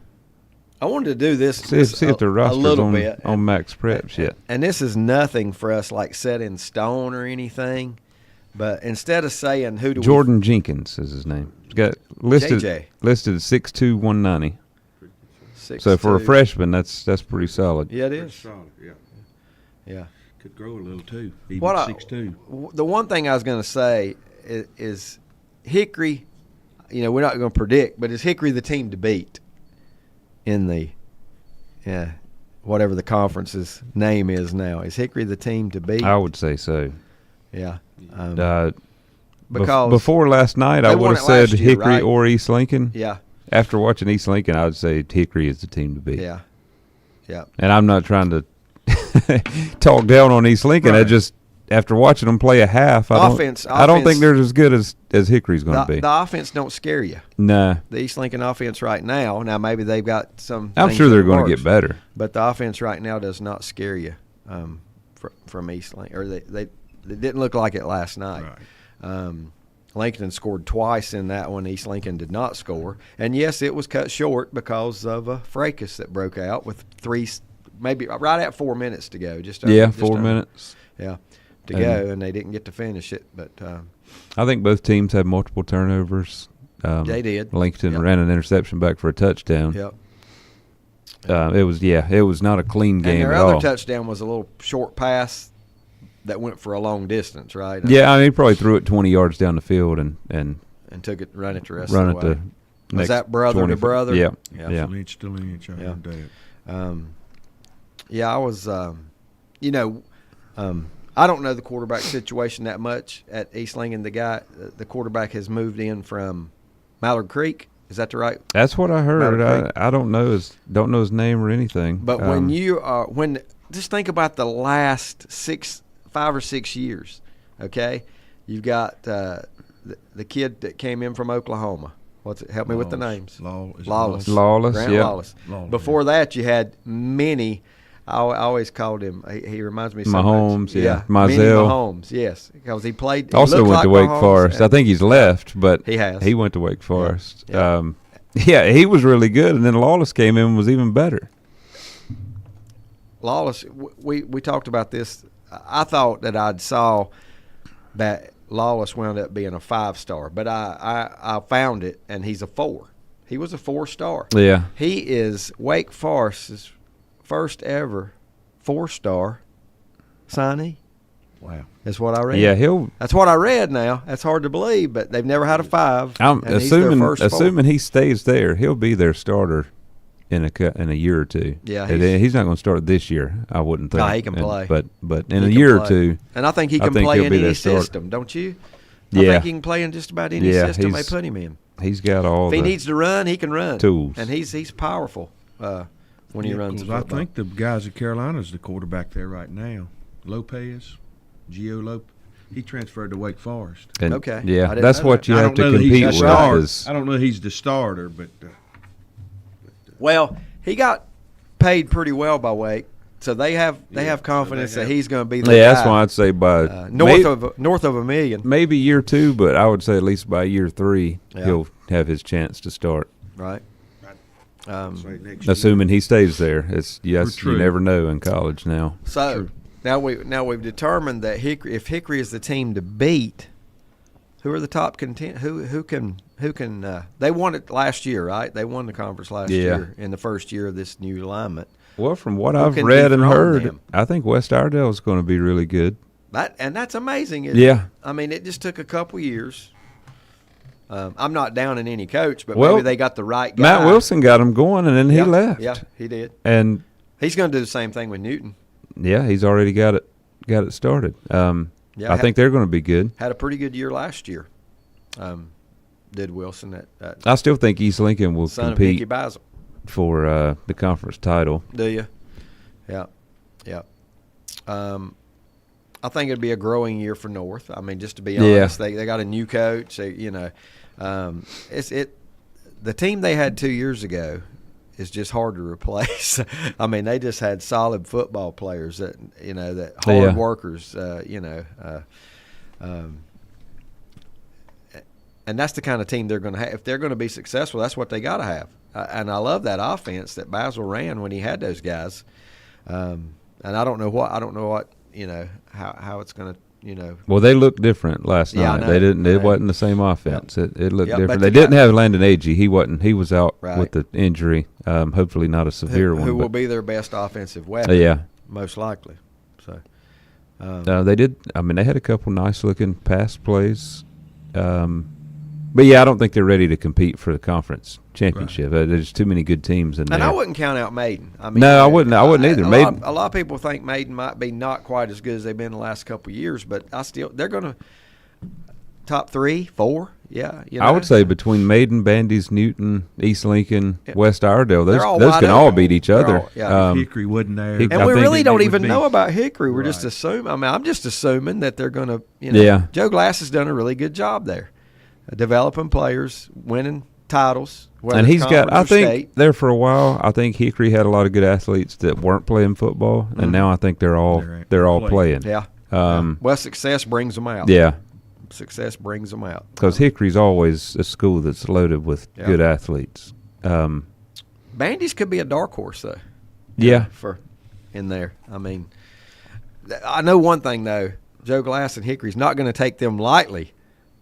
wanted to do this see if the a roster's little bit. on Max Preps yet. And this is nothing for us like set in stone or anything. But instead of saying who do Jordan Jenkins is his name. He's got listed JJ. listed at 6'2", 190. we So for a freshman, that's pretty solid. Yeah, it is. Solid, yeah. Yeah. Could grow a little too. Even What I- 6'2". The one thing I was going to say is Hickory, we're not going to predict, but is Hickory the team to beat in the whatever the conference's name is now? Is Hickory the team to beat? I would say so. Yeah. Because before last night, I they would won have it said last year, Hickory right? or East Lincoln. Yeah. After watching East Lincoln, I would say Hickory is the team to beat. Yeah. Yeah. And I'm not trying to talk down on East Lincoln. I Right. just after watching them play a half, I don't Offense- think they're as good as Hickory's going to be. The offense don't scare you. Nah. The East Lincoln offense right now. Now maybe they've got some. I'm things sure in they're the going to works, get better. But the offense right now does not scare you from East Lincoln, or they didn't look like it last night. Right. Lincoln scored twice in that one. East Lincoln did not score, and yes, it was cut short because of a fracas that broke out with maybe right at 4 minutes to go. Just 4 minutes. Yeah, to go, and they didn't get to finish it. But I think both teams had multiple turnovers. They did. Lincoln Yep. ran an interception back for a touchdown. Yep. It was not a clean game And their at other all. touchdown was a little short pass that went for a long distance, right? Yeah, I mean, he probably threw it 20 yards down the field and took it, run it the rest run of the it way. the Was next that brother 20 to brother? Yeah. Yeah. Yeah. Lynch to Lynch. I heard that. I was, I don't know the quarterback situation that much at East Lincoln. The quarterback has moved in from Mallard Creek. Is that the right? That's what I heard. Mallard Creek. I don't know his name or anything. But just think about the last 5 or 6 years, okay? You've got the kid that came in from Oklahoma. Help me with the names. Lawless. Lawless, Grant yeah. Lawless. Lawless, Before that, you had many. I always called him. He reminds me so Mahomes, much. yeah. Mini Mizell. Mahomes, yes, because he played. He Also looked went like to Wake Mahomes, Forest. I think he's left, but He has. He went to Wake Forest. Yeah. He was really good, and then Lawless came in and was even better. Lawless. We talked about this. I thought that I'd saw that Lawless wound up being a 5-star, but I found it, and he's a 4. He was a 4-star. Yeah. He is Wake Forest's first ever 4-star signee. Wow. That's what I read. Yeah, That's what I read now. That's hard to believe, but they've never had a 5. I'm and he's their first 4. assuming he stays there. He'll be their starter in a year or two. Yeah, And he's not going to start this year. I wouldn't think. No, he can play. But in He a can year or play. two, And I think he can he'll play in be any their starter. system, don't you? I Yeah. think he can play in just about any system they put him in. He's got all If he the needs to run, he can run. tools. And he's powerful when he runs the 'cause I football. think the guys at Carolina's the quarterback there right now. Lopez, Gio Lopez. He transferred to Wake Forest. And, Okay. I Yeah, didn't that's know what that. you I have don't to know that he's compete the with. starter. is- I don't know he's the starter, but Well, he got paid pretty well by Wake, so they have confidence that he's going to be the Yeah, guy. that's why I'd say by north of $1 million. maybe year 2, but I would say at least by year 3 Yeah. he'll have his chance to start. Right. next Assuming he stays there. You True. never know in college now. So now we've determined that if Hickory is the team to beat, who are the top content? Who can? They won it last year, right? They won the conference last year in the first year of this new alignment. Well, from what Who I've can read and dethrone heard, them? I think West Iredale is going to be really good. That's amazing. Isn't Yeah. it? I mean, it just took a couple years. I'm not down in any coach, but Well, maybe they got the right guy. Matt Wilson got him going, and then he left. Yeah, he did. And He's going to do the same thing with Newton. yeah, he's already got it got it started. Yeah, I think they're going to be good. Had a pretty good year last year. Did Wilson at I still think East Lincoln will son of Mickey compete Basil. for the conference title. Do you? Yeah, yeah. I think it'd be a growing year for North. I mean, just to be honest, they got a new coach. The team they had 2 years ago is just hard to replace. I mean, they just had solid football players that hard workers. And that's the kind of team they're going to have. If they're going to be successful, that's what they got to have. And I love that offense that Basil ran when he had those guys. And I don't know what how it's going to. Well, they looked different last night. I know. They didn't. It wasn't the same offense. It looked different. They didn't have Landon Agee. He wasn't. He was out with the injury. Hopefully, not a severe one. Who will be their best offensive weapon? Most likely. So they did. I mean, they had a couple nice looking pass plays. But I don't think they're ready to compete for the conference championship. There's too many good teams in there. And I wouldn't count out Maiden. I mean, no, I wouldn't. I wouldn't either. A lot of people think Maiden might be not quite as good as they've been the last couple of years, but they're going to top 3, 4. Yeah, I would say between Maiden, Bandy's, Newton, East Lincoln, West Iredale, those can all beat each other. If Hickory wasn't there, and we really don't even know about Hickory. We're just assuming. I mean, I'm just assuming that they're going to. Joe Glass has done a really good job there, developing players, winning titles. And he's got. I think there for a while. I think Hickory had a lot of good athletes that weren't playing football, and now I think they're all playing. Yeah. Well, success brings them out. Yeah. Success brings them out. Because Hickory's always a school that's loaded with good athletes. Bandy's could be a dark horse, though. Yeah. For in there. I mean, I know one thing, though. Joe Glass and Hickory's not going to take them lightly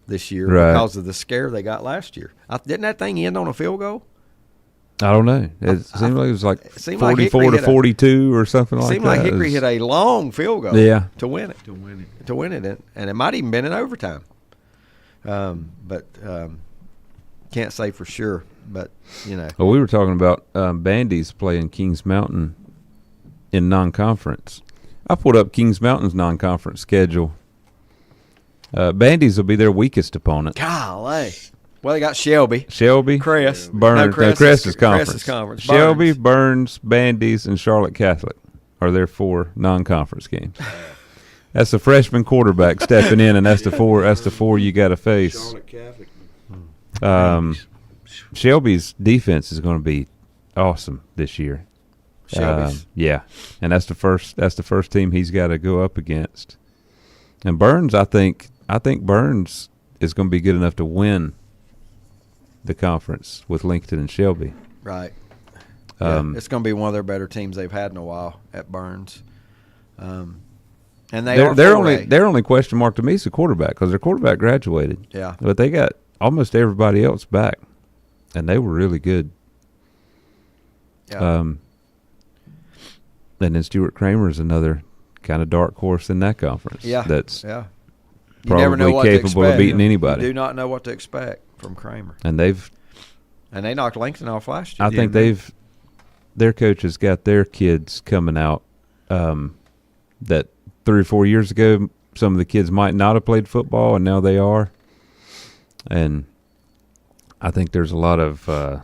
this year because of the scare they got last year. Didn't that thing end on a field goal? I don't know. It seemed like it was like 44 to 42 or something like that. It seemed like Hickory hit a long field goal to win it. To win it. And it might even been in overtime. But can't say for sure. But, Well, we were talking about Bandy's playing Kings Mountain in non-conference. I pulled up Kings Mountain's non-conference schedule. Bandy's will be their weakest opponent. Golly. Well, they got Shelby, Burns. Crest. No, Crest is conference. Crest is conference. Shelby, Burns, Bandy's, and Charlotte Catholic are their 4 non-conference games. That's the freshman quarterback stepping in, and that's the four you got to face. Charlotte Catholic. Shelby's defense is going to be awesome this year. Shelby's, and that's the first team he's got to go up against. And Burns, I think Burns is going to be good enough to win the conference with Lincoln and Shelby. Right. It's going to be one of their better teams they've had in a while at Burns. And their only question mark to me is the quarterback, because their quarterback graduated. Yeah. But they got almost everybody else back, and they were really good. Yeah. And then Stuart Kramer is another kind of dark horse in that conference. Yeah. That's you never know probably what capable to of beating anybody. You do not know what to expect from Kramer. And they knocked Langston off last year. I think their coaches got their kids coming out that 3 or 4 years ago some of the kids might not have played football, and now they are. And I think there's a lot of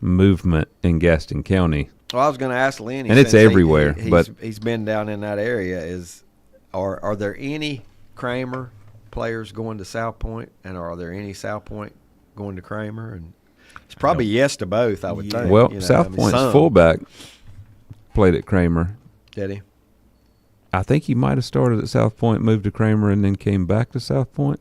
movement in Gaston County. Well, I was going to ask Lenny, and it's everywhere. But he's been down in that area. Are there any Kramer players going to South Point, and are there any South Point going to Kramer? And it's probably yes to both, I would think. Well, South Point's fullback played at Kramer. Did he? I think he might have started at South Point, moved to Kramer, and then came back to South Point.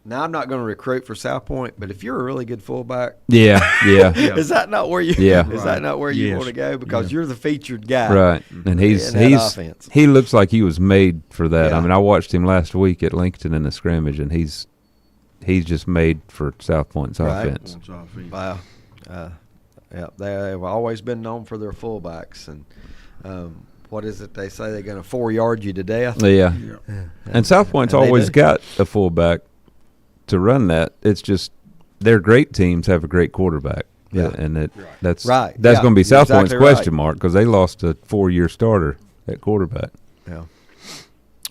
Now, I'm not going to recruit for South Point, but if you're a really good fullback, is that not where you? Is that not where you want to go? Because you're the featured guy, right? And he looks like he was made for that. Yeah. I mean, I watched him last week at Lincoln in the scrimmage, and he's just made for South Point's offense. Wow, they've always been known for their fullbacks, and what is it they say? They're going to 4-yard you to death. Yeah. And South Point's always got a fullback to run that. It's just their great teams have a great quarterback. Yeah. And that's right. That's going to be South Point's exactly question mark, because they lost a 4-year starter at quarterback. Yeah.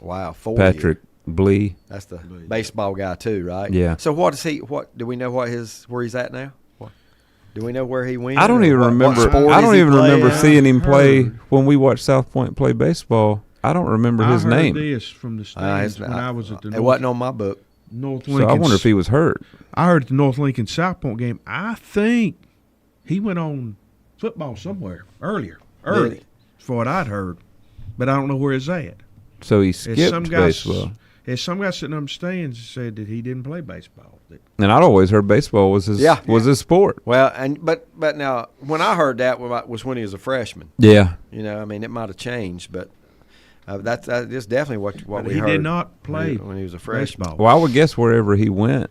Wow. 40. Patrick Blee. That's the baseball guy too, right? Yeah. So what is he? What do we know? Where he's at now? What, do we know where he went? I don't even remember. I don't even remember seeing him play when we watched South Point play baseball. I don't remember his name. I heard this from the stands when I was at the It wasn't on my book. North So Lincoln. I wonder if he was hurt. I heard at the North Lincoln South Point game. I think he went on football somewhere early, Really? for what I'd heard, but I don't know where it's at. So he skipped baseball. There's some guy sitting on the stands said that he didn't play baseball. And I'd always heard baseball was his sport. Well, but now when I heard that was when he was a freshman. Yeah. You know, I mean, it might have changed, but that's definitely what we he heard. He did not play when he was a freshman. baseball. Well, I would guess wherever he went,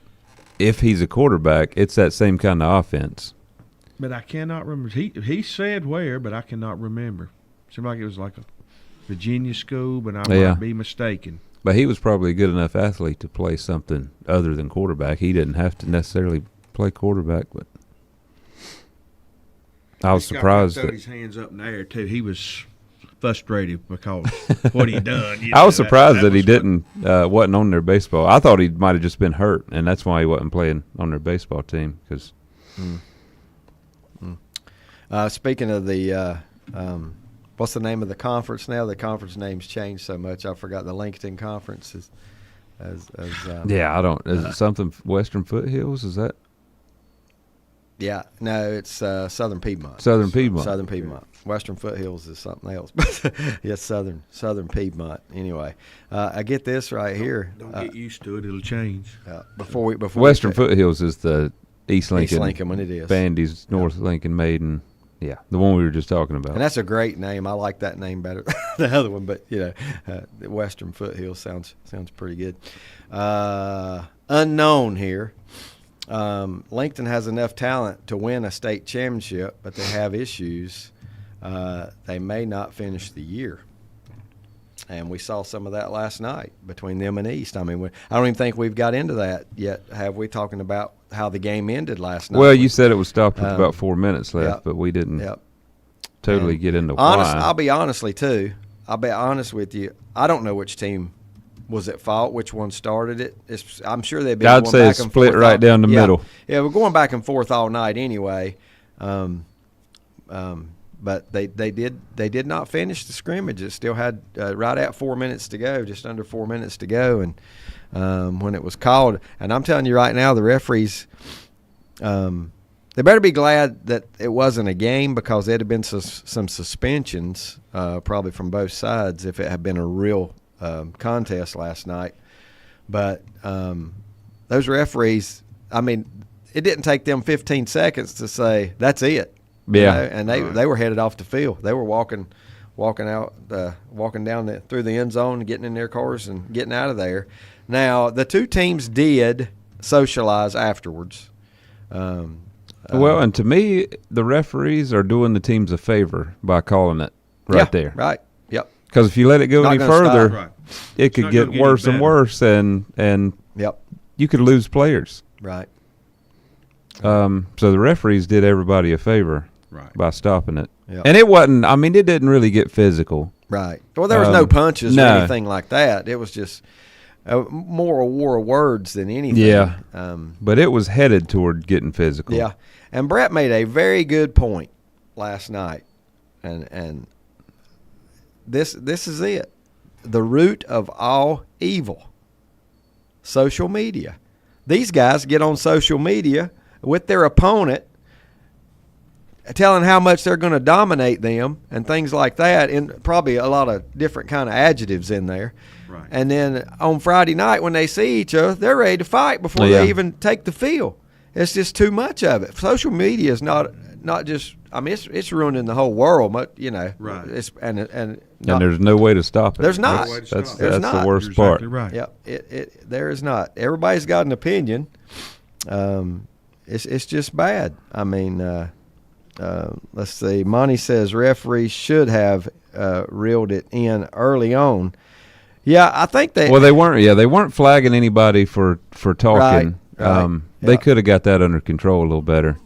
if he's a quarterback, it's that same kind of offense. But I cannot remember. He said where, but I cannot remember. Seemed like it was like a Virginia school, but I might be mistaken. But he was probably a good enough athlete to play something other than quarterback. He didn't have to necessarily play quarterback, but I was surprised. He his hands up in the air too. He was frustrated because what he done. I was surprised that he wasn't on their baseball. I thought he might have just been hurt, and that's why he wasn't playing on their baseball team. Because speaking of the what's the name of the conference now? The conference name's changed so much. I forgot the Lincoln Conference is. I don't. Is it something Western Foothills? Is that? Yeah, no, it's Southern Piedmont. Southern Piedmont. Southern Piedmont. Western Foothills is something else. Yes, Southern Piedmont. Anyway, I get this right here. Don't get used to it; it'll change. Before Western Foothills is the East Lincoln. East Lincoln when it is. Bandy's North Lincoln Maiden. Yeah, the one we were just talking about. And that's a great name. I like that name better than the other one, but the Western Foothills sounds pretty good. Unknown here. Lincoln has enough talent to win a state championship, but they have issues. They may not finish the year. And we saw some of that last night between them and East. I mean, I don't even think we've got into that yet, have we, talking about how the game ended last night? Well, you said it was stopped with about 4 minutes left, but we didn't totally get into why. I'll be honest with you. I don't know which team was at fault, which one started it. I'm sure they've been I'd going say back it's and split forth right down the middle. Yeah, we're going back and forth all night anyway. But they did not finish the scrimmage. It still had right at 4 minutes to go, just under 4 minutes to go, and when it was called. And I'm telling you right now, the referees, they better be glad that it wasn't a game, because there'd have been some suspensions probably from both sides if it had been a real contest last night. But those referees, I mean, it didn't take them 15 seconds to say that's it. Yeah, and they were headed off the field. They were walking down through the end zone, getting in their cars and getting out of there. Now the two teams did socialize afterwards. Well, and to me, the referees are doing the teams a favor by calling it there. Right. Yep. Because if you let it go Not any gonna further, stop. it could get worse and worse, and you could lose players. Right. So the referees did everybody a favor by stopping it. Yep. And it wasn't, I mean, it didn't really get physical. Right. Well, there was no punches or anything like that. It was just more a war of words than anything. Yeah. But it was headed toward getting physical. Yeah. And Brett made a very good point last night. And this is it. The root of all evil. Social media. These guys get on social media with their opponent, telling how much they're going to dominate them and things like that, and probably a lot of different kind of adjectives in there. Right. And then on Friday night when they see each other, they're ready to fight before they even take the field. It's just too much of it. Social media is not just, I mean, it's ruining the whole world, you know. Right. It's and there's no way to stop it. There's not. That's There's not. the worst You're part. exactly right. Yep. There is not. Everybody's got an opinion. It's just bad. I mean, let's see. Monty says referees should have reeled it in early on. Yeah, I think they. Well, they weren't. Yeah, they weren't flagging anybody for talking. Right. They could have got that under control a little better.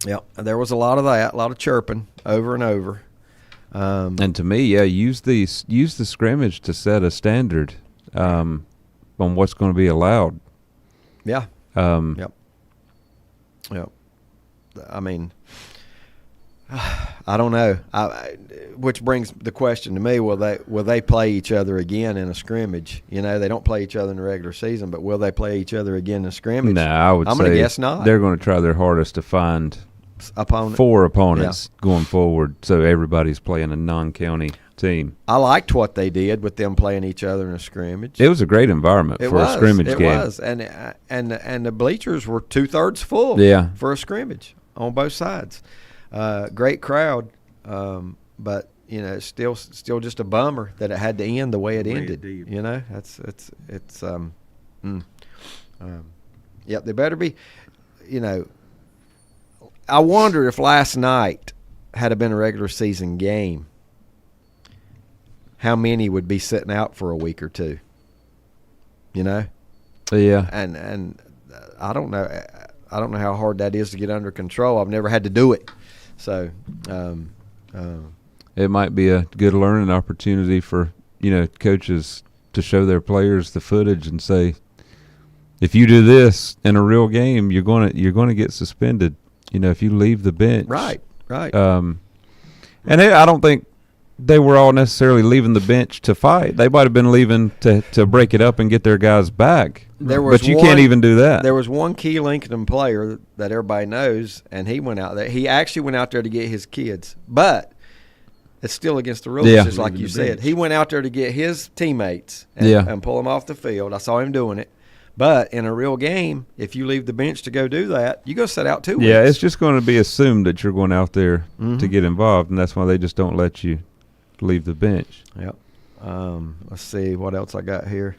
Yep. There was a lot of that, a lot of chirping over and over. And to me, use the scrimmage to set a standard on what's going to be allowed. Yeah. Yep. I mean, I don't know. Which brings the question to me: will they play each other again in a scrimmage? You know, they don't play each other in the regular season, but will they play each other again in a scrimmage? No, I'm going to guess not. They're going to try their hardest to find four opponents going forward, so everybody's playing a non-county team. I liked what they did with them playing each other in a scrimmage. It was a great environment for a scrimmage game. It was, and the bleachers were 2/3 full. Yeah. For a scrimmage on both sides. Great crowd, but you know, it's still just a bummer that it had to end the way it ended. You know, yep. They better be. You know, I wonder if last night had it been a regular season game, how many would be sitting out for a week or two. You know. Yeah. And I don't know. I don't know how hard that is to get under control. I've never had to do it. So it might be a good learning opportunity for, you know, coaches to show their players the footage and say, if you do this in a real game, you're going to get suspended. You know, if you leave the bench. Right. And I don't think they were all necessarily leaving the bench to fight. They might have been leaving to break it up and get their guys back. But you can't even do that. There was one key Lincoln player that everybody knows, and he went out there. He actually went out there to get his kids, but it's still against the rules, just like you said. He went out there to get his teammates and pull them off the field. I saw him doing it. But in a real game, if you leave the bench to go do that, you go sit out 2 weeks. Yeah, it's just going to be assumed that you're going out there to get involved, and that's why they just don't let you leave the bench. Yep. Let's see what else I got here.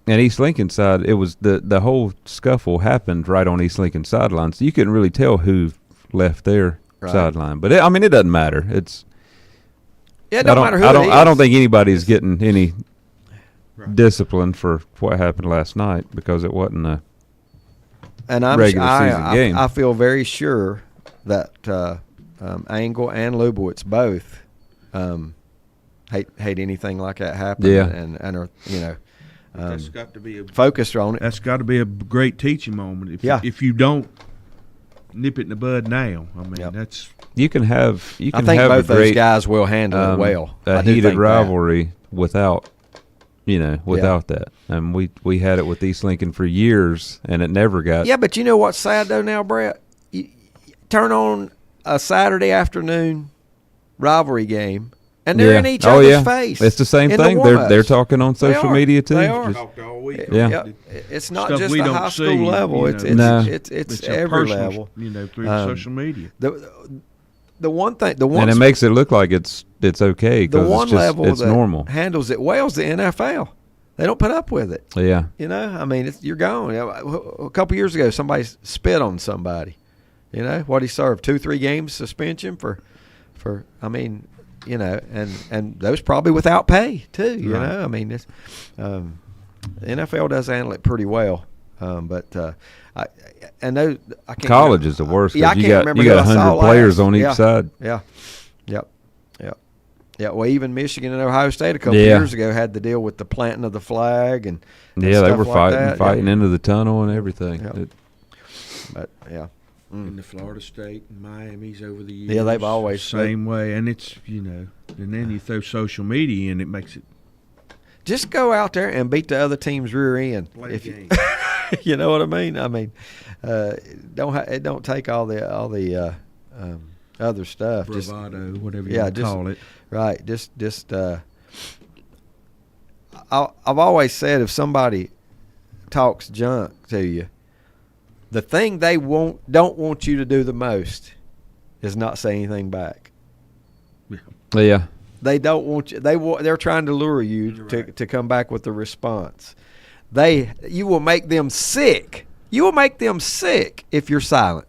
And East Lincoln side, it was the whole scuffle happened right on East Lincoln sideline, so you couldn't really tell who left their sideline. But it doesn't matter. It don't matter who I don't think anybody's getting any discipline for what happened last night because it wasn't a regular season game. I feel very sure that Angle and Lubowitz both hate anything like that happening. Yeah. and are, you know. That's got to be focused on it. That's got to be a great teaching moment. If you don't nip it in the bud now, I mean that's you can have. I think have both a great, those guys will handle it well. A heated rivalry without that. And we had it with East Lincoln for years, and it never got. Yeah, but you know what's sad though now, Brett? You turn on a Saturday afternoon rivalry game. And they're in each other's face. It's the same thing. They're talking on social media too. They are. Yeah. It's not just the high school level. It's every level. You know, through social media. The one thing, and it makes it look like it's okay because it's normal. Handles it well is the NFL. They don't put up with it. Yeah. You know, I mean, you're gone. A couple years ago, somebody spit on somebody. You know what he served 2-3 games suspension for. I mean. You know, and those probably without pay too. You know, I mean, it's, the NFL does handle it pretty well, but I can't. College is the worst. Yeah, I can't remember. You got 100 players on each side. Yeah, yeah. Well, even Michigan and Ohio State a couple years ago had to deal with the planting of the flag and they were fighting into the tunnel and everything. Yep. But yeah. In the Florida State and Miami's over the years. Yeah, they've always same way, and it's and then you throw social media in, it makes it. Just go out there and beat the other team's rear end. If you, you know what I mean? I mean, it don't take all the other stuff. Bravado, whatever you call it. Right. I've always said if somebody talks junk to you, the thing they don't want you to do the most is not say anything back. Yeah. They don't want you. They're trying to lure you to come back with a response. You will make them sick. You will make them sick if you're silent.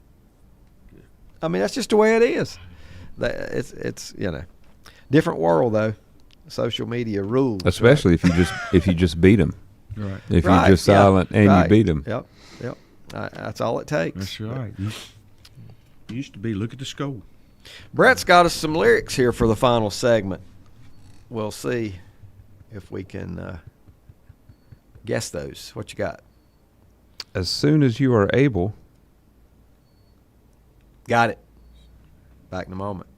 I mean, that's just the way it is. It's different world though. Social media rules. Especially if you just beat them. Right. If you're just silent and you beat them. Yep. That's all it takes. That's right. You used to be look at the score. Brett's got us some lyrics here for the final segment. We'll see if we can guess those. What you got? As soon as you are able. Got it. Back in a moment.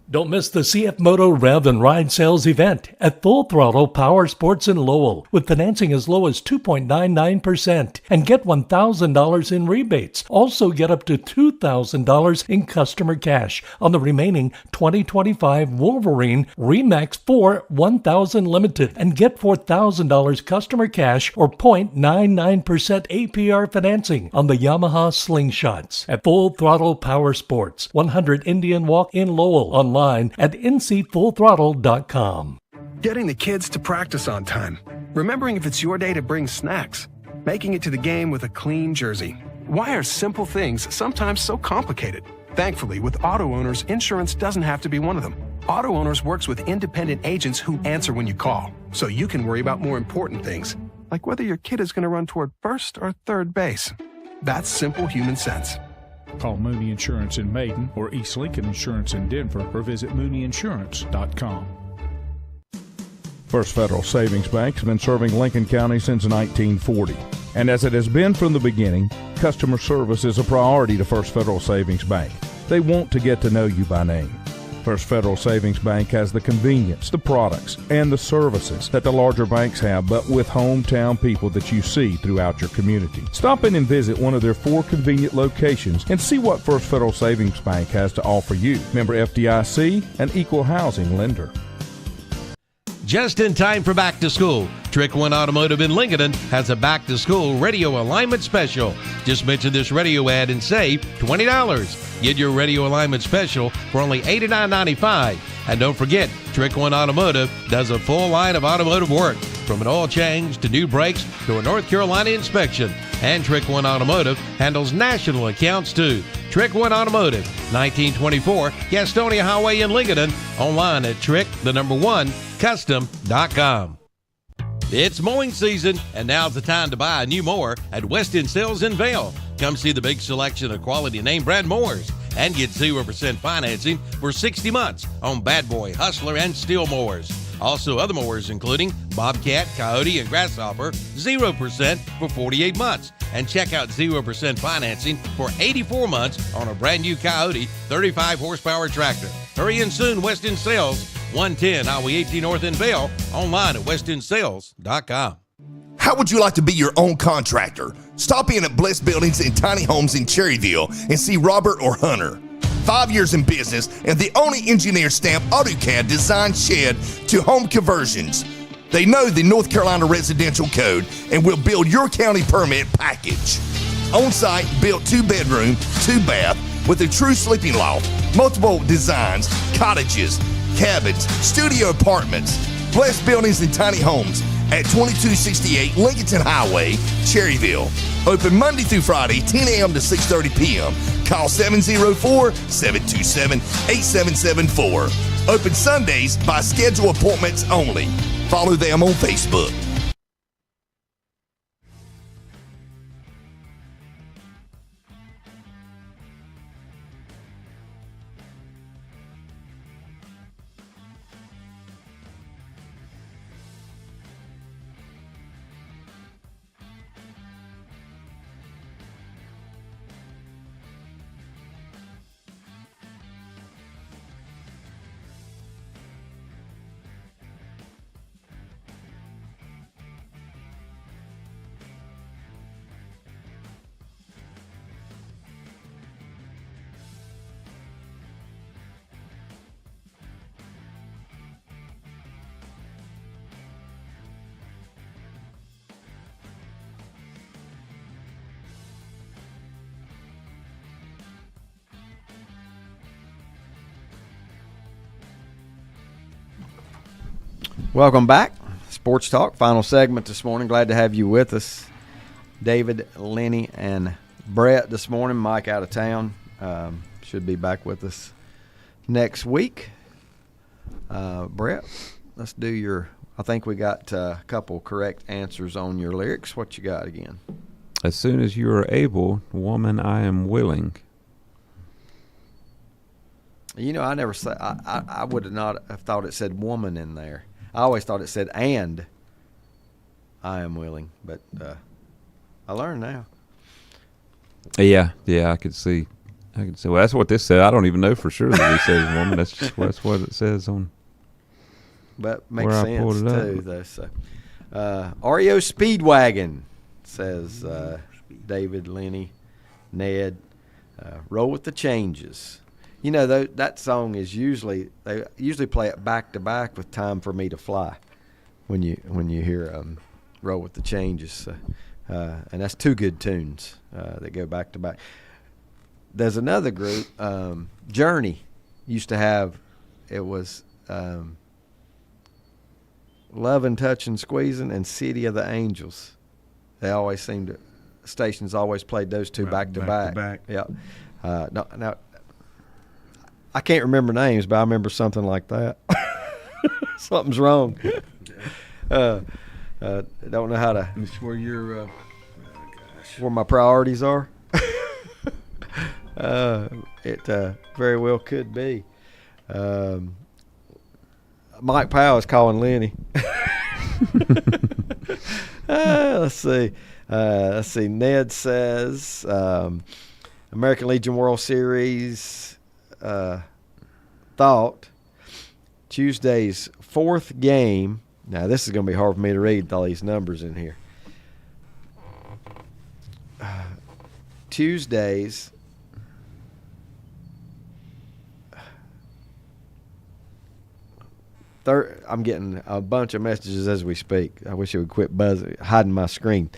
Don't miss the CF Moto Rev and Ride Sales event at Full Throttle Power Sports in Lowell with financing as low as 2.99% and get $1,000 in rebates. Also get up to $2,000 in customer cash on the remaining 2025 Wolverine Remax 4 1000 Limited and get $4,000 customer cash or 0.99% APR financing on the Yamaha Slingshots at Full Throttle Power Sports, 100 Indian Walk in Lowell. Online at ncfullthrottle.com. Getting the kids to practice on time. Remembering if it's your day to bring snacks. Making it to the game with a clean jersey. Why are simple things sometimes so complicated? Thankfully, with auto owners, insurance doesn't have to be one of them. Auto Owners works with independent agents who answer when you call, so you can worry about more important things, like whether your kid is going to run toward first or third base. That's simple human sense. Call Mooney Insurance in Maiden or East Lincoln Insurance in Denver or visit MooneyInsurance.com. First Federal Savings Bank has been serving Lincoln County since 1940. And as it has been from the beginning, customer service is a priority to First Federal Savings Bank. They want to get to know you by name. First Federal Savings Bank has the convenience, the products, and the services that the larger banks have, but with hometown people that you see throughout your community. Stop in and visit one of their 4 convenient locations and see what First Federal Savings Bank has to offer you. Member FDIC, an equal housing lender. Just in time for back to school, Trick One Automotive in Lincoln has a back to school radio alignment special. Just mention this radio ad and save $20. Get your radio alignment special for only $89.95. And don't forget, Trick One Automotive does a full line of automotive work, from an oil change to new brakes to a North Carolina inspection. And Trick One Automotive handles national accounts too. Trick One Automotive, 1924 Gastonia Highway in Lincoln. Online at trick1custom.com. It's mowing season, and now's the time to buy a new mower at West End Sales in Vail. Come see the big selection of quality name brand mowers and get 0% financing for 60 months on Bad Boy, Hustler, and Steel mowers. Also, other mowers including Bobcat, Coyote, and Grasshopper, 0% for 48 months. And check out 0% financing for 84 months on a brand new Coyote 35 horsepower tractor. Hurry in soon, West End Sales, 110 Highway 18 North in Vail, online at westindsales.com. How would you like to be your own contractor? Stop in at Bliss Buildings and Tiny Homes in Cherryville and see Robert or Hunter. 5 years in business and the only engineer stamp AutoCAD design shed to home conversions. They know the North Carolina residential code and will build your county permit package. On-site, built 2-bedroom, 2-bath with a true sleeping loft, multiple designs, cottages, cabins, studio apartments. Blessed Buildings and Tiny Homes at 2268 Lincoln Highway, Cherryville. Open Monday through Friday, 10 a.m. to 6:30 p.m. Call 704-727-8774. Open Sundays by schedule appointments only. Follow them on Facebook. Welcome back. Sports Talk, final segment this morning. Glad to have you with us. David, Lenny, and Brett this morning. Mike out of town. Should be back with us next week. Brett, let's do your – I think we got a couple correct answers on your lyrics. What you got again? As soon as you are able, woman, I am willing. You know, I never say. I would have not have thought it said woman in there. I always thought it said and. I am willing, but I learned now. Yeah, I could see. Well, that's what this said. I don't even know for sure that he says woman. That's what it says on. But makes where I sense pulled it up. too, though. So, REO Speedwagon says David, Lenny, Ned, roll with the changes. You know, that song is they usually play it back to back with "Time for Me to Fly" when you hear roll with the changes, and that's two good tunes that go back to back. There's another group, Journey, used to have. It was Lovin', Touchin', Squeezin', and City of the Angels. They always seemed to. Stations always played those two back to back. Yeah. Now, I can't remember names, but I remember something like that. Something's wrong. Don't know how to. It's where you're. Where my priorities are. It very well could be. Mike Powell is calling Lenny. Let's see. Ned says American Legion World Series thought Tuesday's fourth game. Now this is going to be hard for me to read with all these numbers in here. Tuesday's I'm getting a bunch of messages as we speak. I wish it would quit hiding my screen.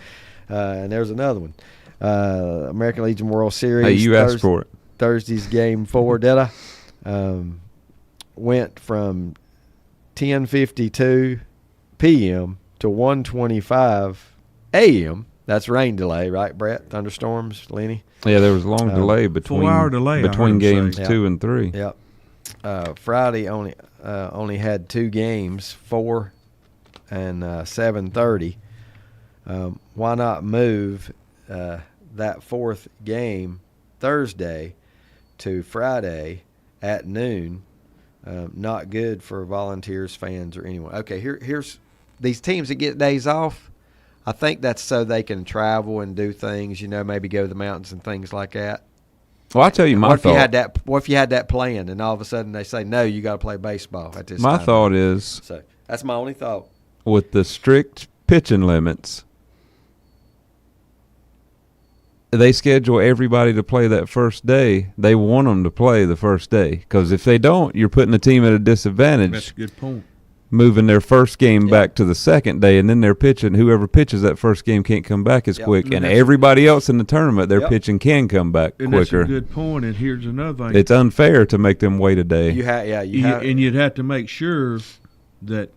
And there's another one. American Legion World Series. Hey, you asked for it. Thursday's game 4, did I? Went from 10:52 p.m. to 1:25 a.m. That's rain delay, right, Brett? Thunderstorms, Lenny? Yeah, there was a long delay between 4-hour delay between games say. 2 and 3. Yep. Friday only had 2 games, 4 and 7:30. Why not move that fourth game Thursday to Friday at noon? Not good for volunteers, fans, or anyone. Okay, here's these teams that get days off. I think that's so they can travel and do things, maybe go to the mountains and things like that. Well, I'll tell you my thought. What if you had that planned and all of a sudden they say, no, you got to play baseball at this time? My thought is. So that's my only thought. With the strict pitching limits, they schedule everybody to play that first day. They want them to play the first day because if they don't, you're putting the team at a disadvantage. That's a good point. Moving their first game back to the second day, and then they're pitching. Whoever pitches that first game can't come back as quick, and everybody else in the tournament, their pitching can come back quicker. That's a good point. And here's another thing: it's unfair to make them wait a day. And you'd have to make sure that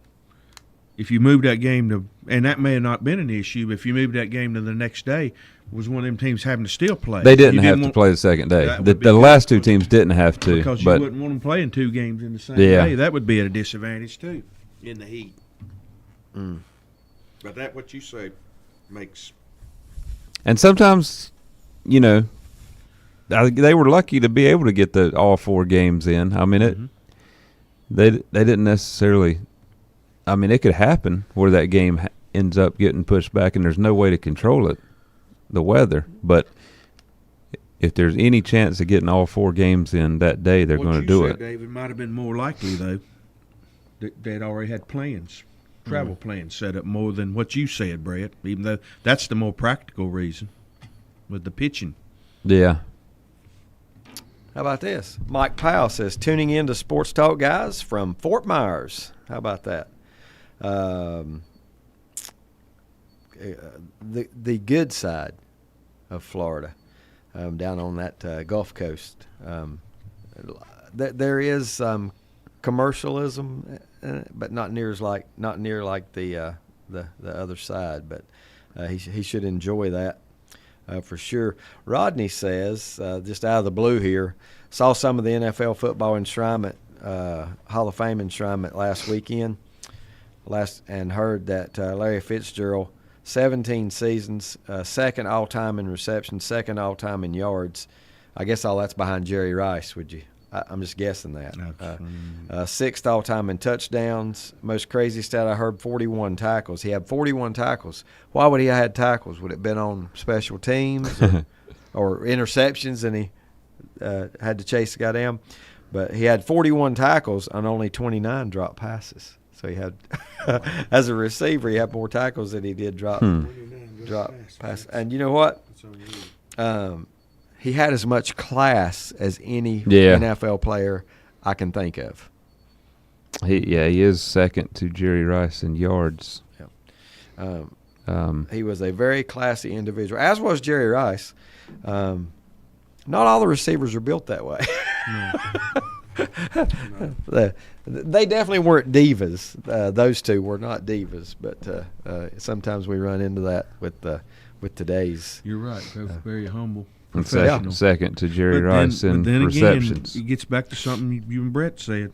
if you move that game to, and that may have not been an issue, but if you move that game to the next day, was one of them teams having to still play. They didn't have to play the second day. The last 2 teams didn't have to. Because you wouldn't want them playing 2 games in the same day. That would be at a disadvantage, too, in the heat. But that, what you say, makes. And sometimes, they were lucky to be able to get all 4 games in. I mean, they didn't necessarily. I mean, it could happen where that game ends up getting pushed back, and there's no way to control it. The weather, but if there's any chance of getting all 4 games in that day, they're going to do it. David, might have been more likely though that they'd already had travel plans set up more than what you said, Brett. Even though that's the more practical reason with the pitching. Yeah. How about this? Mike Powell says tuning in to Sports Talk guys from Fort Myers. How about that? The good side of Florida, down on that Gulf Coast. There is commercialism, but not near like the other side. But he should enjoy that for sure. Rodney says, just out of the blue here, saw some of the NFL football enshrinement, Hall of Fame enshrinement last weekend. And heard that Larry Fitzgerald. 17 seasons, second all-time in receptions, second all-time in yards. I guess all that's behind Jerry Rice, would you I'm just guessing that. Sixth all time in touchdowns. Most crazy stat I heard: 41 tackles. He had 41 tackles. Why would he have had tackles? Would it have been on special teams or interceptions, and he had to chase the guy down? But he had 41 tackles on only 29 drop passes. So he had, as a receiver, he had more tackles than he did drop passes. And you know what? He had as much class as any NFL player I can think of. He is second to Jerry Rice in yards. Yeah. He was a very classy individual, as was Jerry Rice. Not all the receivers are built that way. They definitely weren't divas. Those two were not divas, but sometimes we run into that with today's. You're right. Very humble. And second to Jerry Rice in receptions. Again, it gets back to something you and Brett said.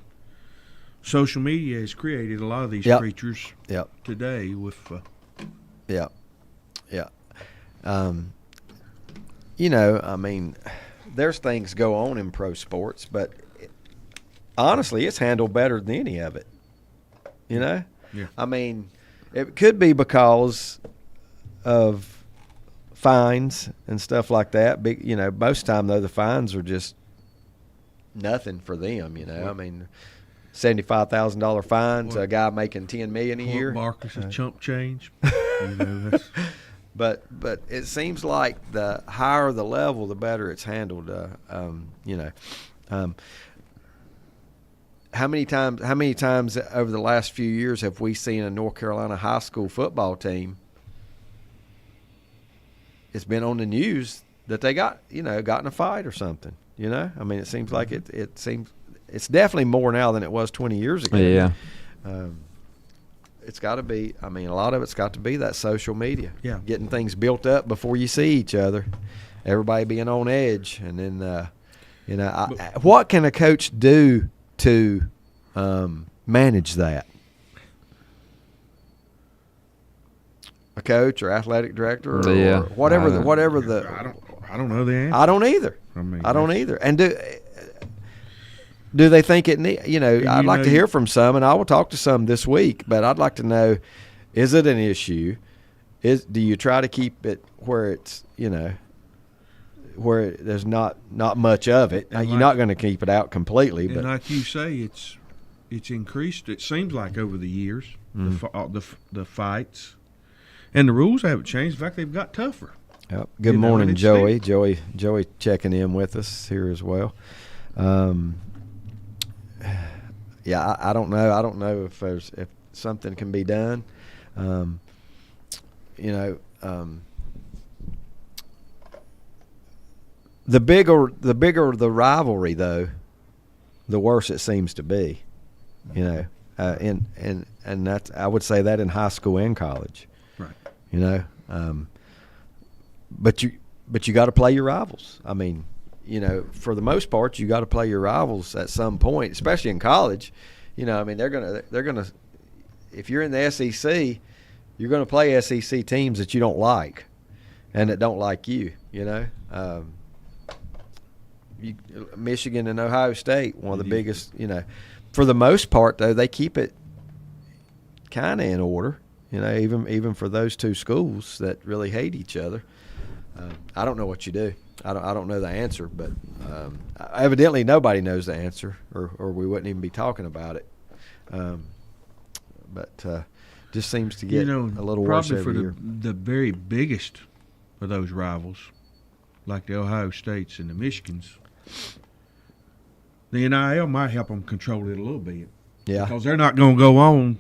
Social media has created a lot of these creatures today with. You know, I mean, there's things go on in pro sports, but honestly, it's handled better than any of it. You know? Yeah. I mean, it could be because of fines and stuff like that. Big, you know, most of the time, though, the fines are just nothing for them, you know. I mean, $75,000 fine to a guy making $10 million a year. Marcus is chump change. You know, that's But it seems like the higher the level, the better it's handled. You know, how many times over the last few years have we seen a North Carolina high school football team? It's been on the news that they got in a fight or something. You know, I mean, it seems like it seems it's definitely more now than it was 20 years ago. Yeah. It's got to be. I mean, a lot of it's got to be that social media. Yeah. Getting things built up before you see each other. Everybody being on edge, and then what can a coach do to manage that? A coach or athletic director or whatever I don't know the answer. I don't either. I don't either. And do they think it need? You know, I'd like to hear from some, and I will talk to some this week. But I'd like to know: is it an issue? Do you try to keep it where it's where there's not much of it? You're not going to keep it out completely, but like you say, it's increased. It seems like over the years, the fights and the rules haven't changed. In fact, they've got tougher. Yep. Good morning, Joey. Joey checking in with us here as well. Yeah, I don't know. I don't know if something can be done. The bigger the rivalry, though, the worse it seems to be. You know, and that's, I would say that in high school and college. Right. You know, but you got to play your rivals. I mean, you know, for the most part, you got to play your rivals at some point, especially in college. You know, I mean, they're gonna. If you're in the SEC, you're gonna play SEC teams that you don't like, and that don't like you. You know, Michigan and Ohio State, one of the biggest. You know, for the most part, though, they keep it kind of in order. You know, even for those two schools that really hate each other. I don't know what you do. I don't know the answer, but evidently nobody knows the answer, or we wouldn't even be talking about it. But just seems to get a little worse every year. Probably for the very biggest of those rivals, like the Ohio States and the Michigans, the NIL might help them control it a little bit. Yeah. Because they're not going to go on.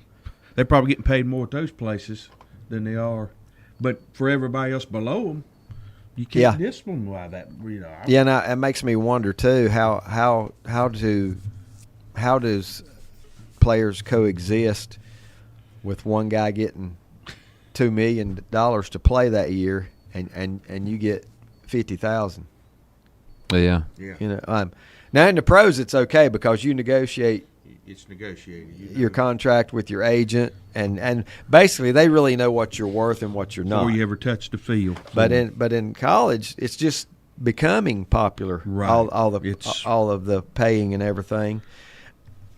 They're probably getting paid more at those places than they are. But for everybody else below them, you can't discipline like that. You know, yeah, now it makes me wonder too how does players coexist with one guy getting $2 million to play that year and you get $50,000. Yeah. You know, now in the pros it's okay because you negotiate. It's negotiated. Your contract with your agent, and basically they really know what you're worth and what you're not. Before you ever touch the field. But in college, it's just becoming popular. Right. All of the paying and everything.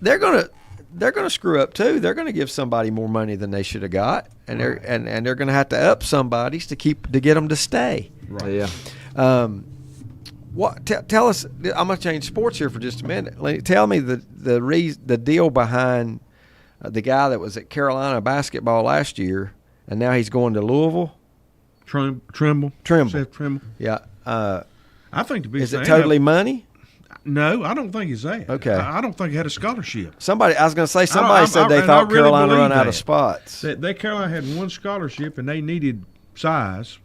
They're gonna screw up too. They're gonna give somebody more money than they should have got, and they're gonna have to up somebody's to get them to stay. Right. Yeah. Tell us? I'm gonna change sports here for just a minute. Tell me the deal behind the guy that was at Carolina basketball last year, and now he's going to Louisville. Trimble. Seth Trimble. Yeah. I think the biggest Is it thing, totally money? No, I don't think it's that. Okay. I don't think he had a scholarship. I was going to say, said I they thought really Carolina believe run out that. of spots. They Carolina had one scholarship, and they needed size.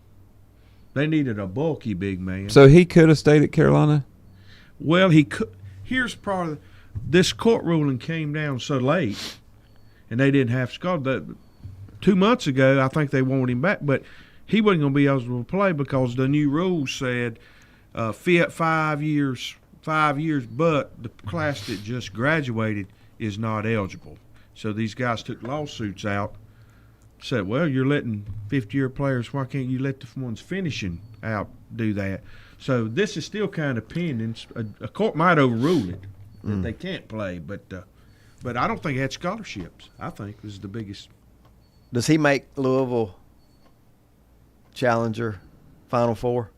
They needed a bulky big man. So he could have stayed at Carolina? Well, he could. Here's part of this court ruling came down so late, and they didn't have scholarship. 2 months ago, I think they wanted him back, but he wasn't going to be eligible to play because the new rules said fit 5 years, but the class that just graduated is not eligible. So these guys took lawsuits out, said, well, you're letting 50-year players, why can't you let the ones finishing out do that? So this is still kind of pending. A court might overrule it that they can't play, but I don't think he had scholarships. I think this is the biggest. Does he make Louisville Challenger Final Four?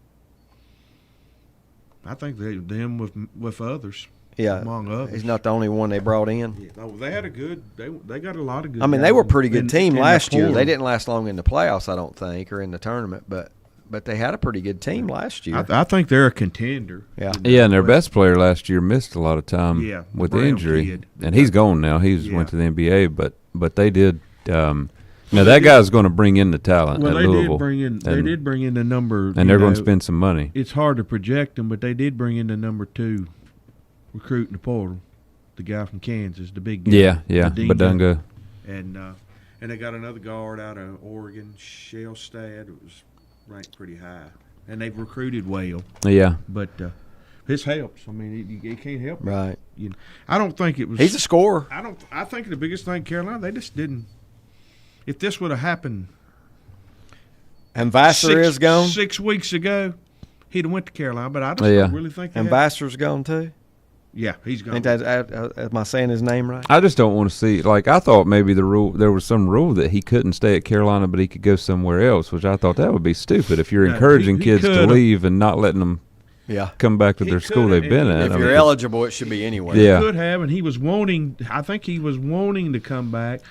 I think them with others. Yeah, among others. He's not the only one they brought in. Yeah, no, they had a good. They got a lot of good. I mean, they were a pretty good team last year. The They didn't last long in the playoffs, I don't think, or in the tournament, but they had a pretty good team last year. I think they're a contender. Yeah, and their best player last year missed a lot of time with the injury, kid. and he's gone now. He's went to the NBA, but they did. Now that guy's going to bring in the talent Well, at they Louisville. They did bring in the number, and they're going to spend some money. It's hard to project them, but they did bring in the number 2 recruit in the portal, the guy from Kansas, the big guy. Yeah, Badunga. And they got another guard out of Oregon, Shellstad. It was ranked pretty high, and they've recruited well. Yeah, but this helps. I mean, you can't help it. Right. I don't think it was. He's a scorer. I think the biggest thing, Carolina, they just didn't. If this would have happened, and Vassar is gone 6 weeks ago, he'd have went to Carolina. But I just don't really think. And Vassar's gone too. Yeah, he's gone. Am I saying his name right? I just don't want to see. Like, I thought maybe there was some rule that he couldn't stay at Carolina, but he could go somewhere else. Which I thought that would be stupid if you're encouraging kids to leave and not letting them. Yeah. Come back to their school they've been at. If you're eligible, it should be anywhere. Yeah. He could have, and he was wanting. I think he was wanting to come back.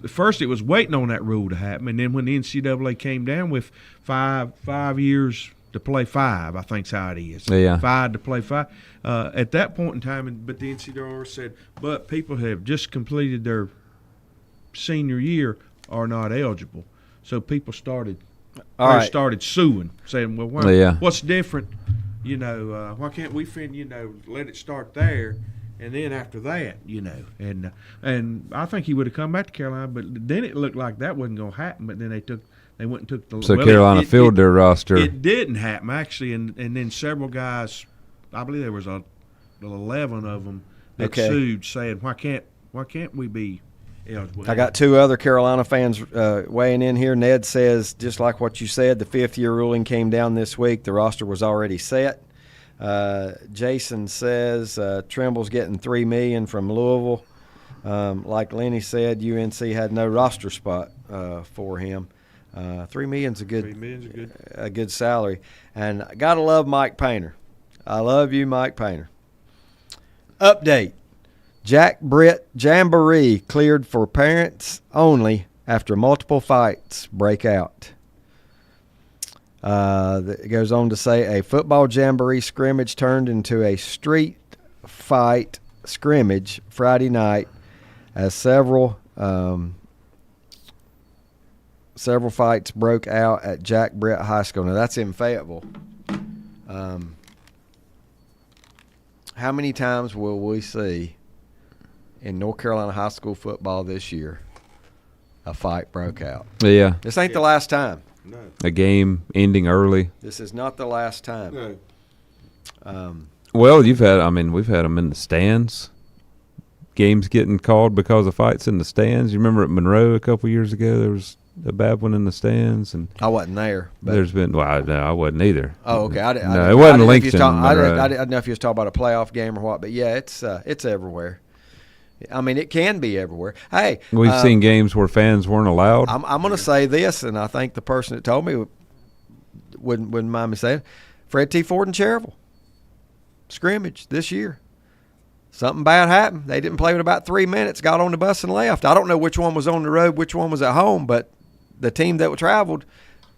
First, it was waiting on that rule to happen, and then when the NCAA came down with five years to play 5, I think's how it is. Yeah. 5 to play 5. At that point in time, but the NCAA said, but people have just completed their senior year are not eligible. So people started suing, saying, well, what's different? Why can't we let it start there? And then after that, and I think he would have come back to Carolina, but then it looked like that wasn't going to happen. But then they went and took the. So Carolina filled their roster. It didn't happen actually, and then several guys, I believe there was 11 of them that sued, saying why can't we be eligible? I got 2 other Carolina fans weighing in here. Ned says, just like what you said, the 5th-year ruling came down this week. The roster was already set. Jason says Trimble's getting $3 million from Louisville. Like Lenny said, UNC had no roster spot for him. $3 million's a good salary. And I gotta love Mike Painter. I love you, Mike Painter. Update: Jack Britt Jamboree cleared for parents only after multiple fights break out. It goes on to say a football jamboree scrimmage turned into a street fight scrimmage Friday night as several fights broke out at Jack Britt High School. Now, that's in Fayetteville. How many times will we see in North Carolina high school football this year a fight broke out? Yeah. This ain't the last time. No. A game ending early. This is not the last time. No. Well, we've had them in the stands. Games getting called because of fights in the stands. You remember at Monroe a couple years ago, there was a bad one in the stands, and I wasn't there. But there's been I wasn't either. Oh, okay. It wasn't Lincoln. I didn't know if you was talking about a playoff game or what, but yeah, it's everywhere. I mean, it can be everywhere. Hey, we've seen games where fans weren't allowed. I'm going to say this, and I think the person that told me wouldn't mind me saying, Fred T. Ford and Cherryville scrimmage this year. Something bad happened. They didn't play with about 3 minutes, got on the bus and left. I don't know which one was on the road, which one was at home, but the team that traveled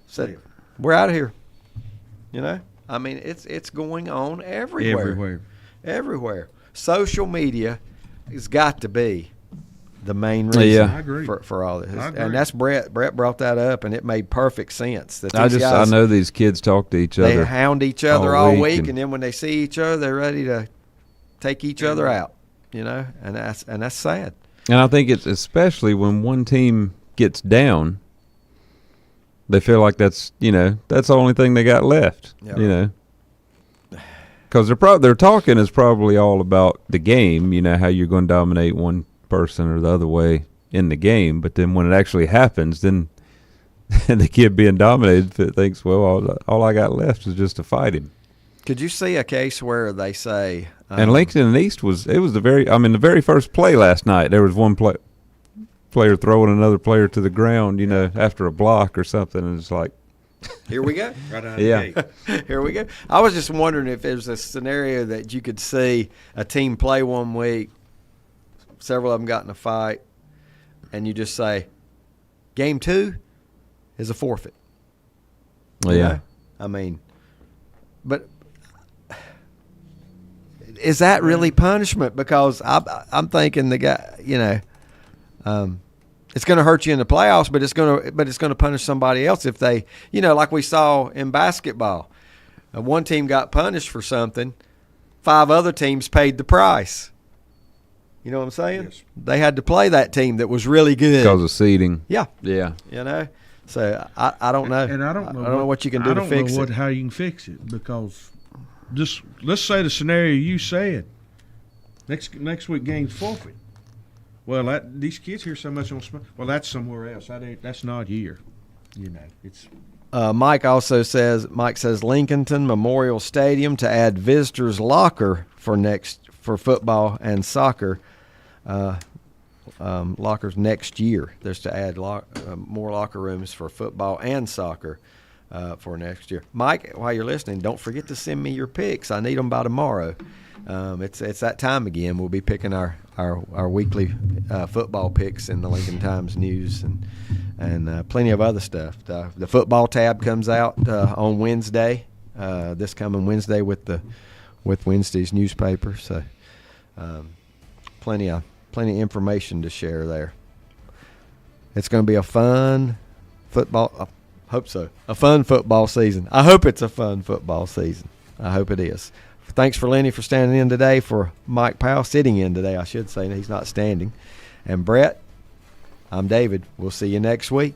said, we're out of here. You know? I mean, it's going on everywhere. Everywhere. Social media has got to be the main reason I agree. For all this. I agree. And that's Brett. Brett brought that up, and it made perfect sense. That I guys, know these kids talk to each other. They hound each other all week, and and then when they see each other, they're ready to take each other out. You know, and that's sad. And I think it's especially when one team gets down, they feel like that's the only thing they got left. Yeah. You know, because their talking is probably all about the game. You know how you're going to dominate one person or the other way in the game, but then when it actually happens, then the kid being dominated thinks, well, all I got left is just to fight him. Could you see a case where they say and Lincoln and East was the very first play last night, there was one player throwing another player to the ground, after a block or something, and it's like, here we go. Right out of the gate. Here we go. I was just wondering if there's a scenario that you could see a team play one week, several of them got in a fight, and you just say, game 2 is a forfeit. Well, yeah. know? I mean, but is that really punishment? Because I'm thinking the guy, it's going to hurt you in the playoffs, but it's going to punish somebody else if they, like we saw in basketball. One team got punished for something, 5 other teams paid the price. You know what I'm saying? Yes. They had to play that team that was really good Because of seeding. Yeah. Yeah. So I don't know. And I don't know what you can do to fix it. How you can fix it, because just let's say the scenario you said. Next week game's forfeit. Well, these kids hear so much on. Well, that's somewhere else. That's not here. It's. Mike says Lincolnton Memorial Stadium to add visitors locker for football and soccer. Lockers next year. There's to add more locker rooms for football and soccer for next year. Mike, while you're listening, don't forget to send me your picks. I need them by tomorrow. It's that time again. We'll be picking our weekly football picks in the Lincoln Times News and plenty of other stuff. The football tab comes out on Wednesday, this coming Wednesday with Wednesday's newspaper. So plenty of information to share there. It's going to be a fun football. I hope so. A fun football season. I hope it's a fun football season. I hope it is. Thanks for Lenny for standing in today, for Mike Powell sitting in today, I should say. He's not standing. And Brett, I'm David. We'll see you next week.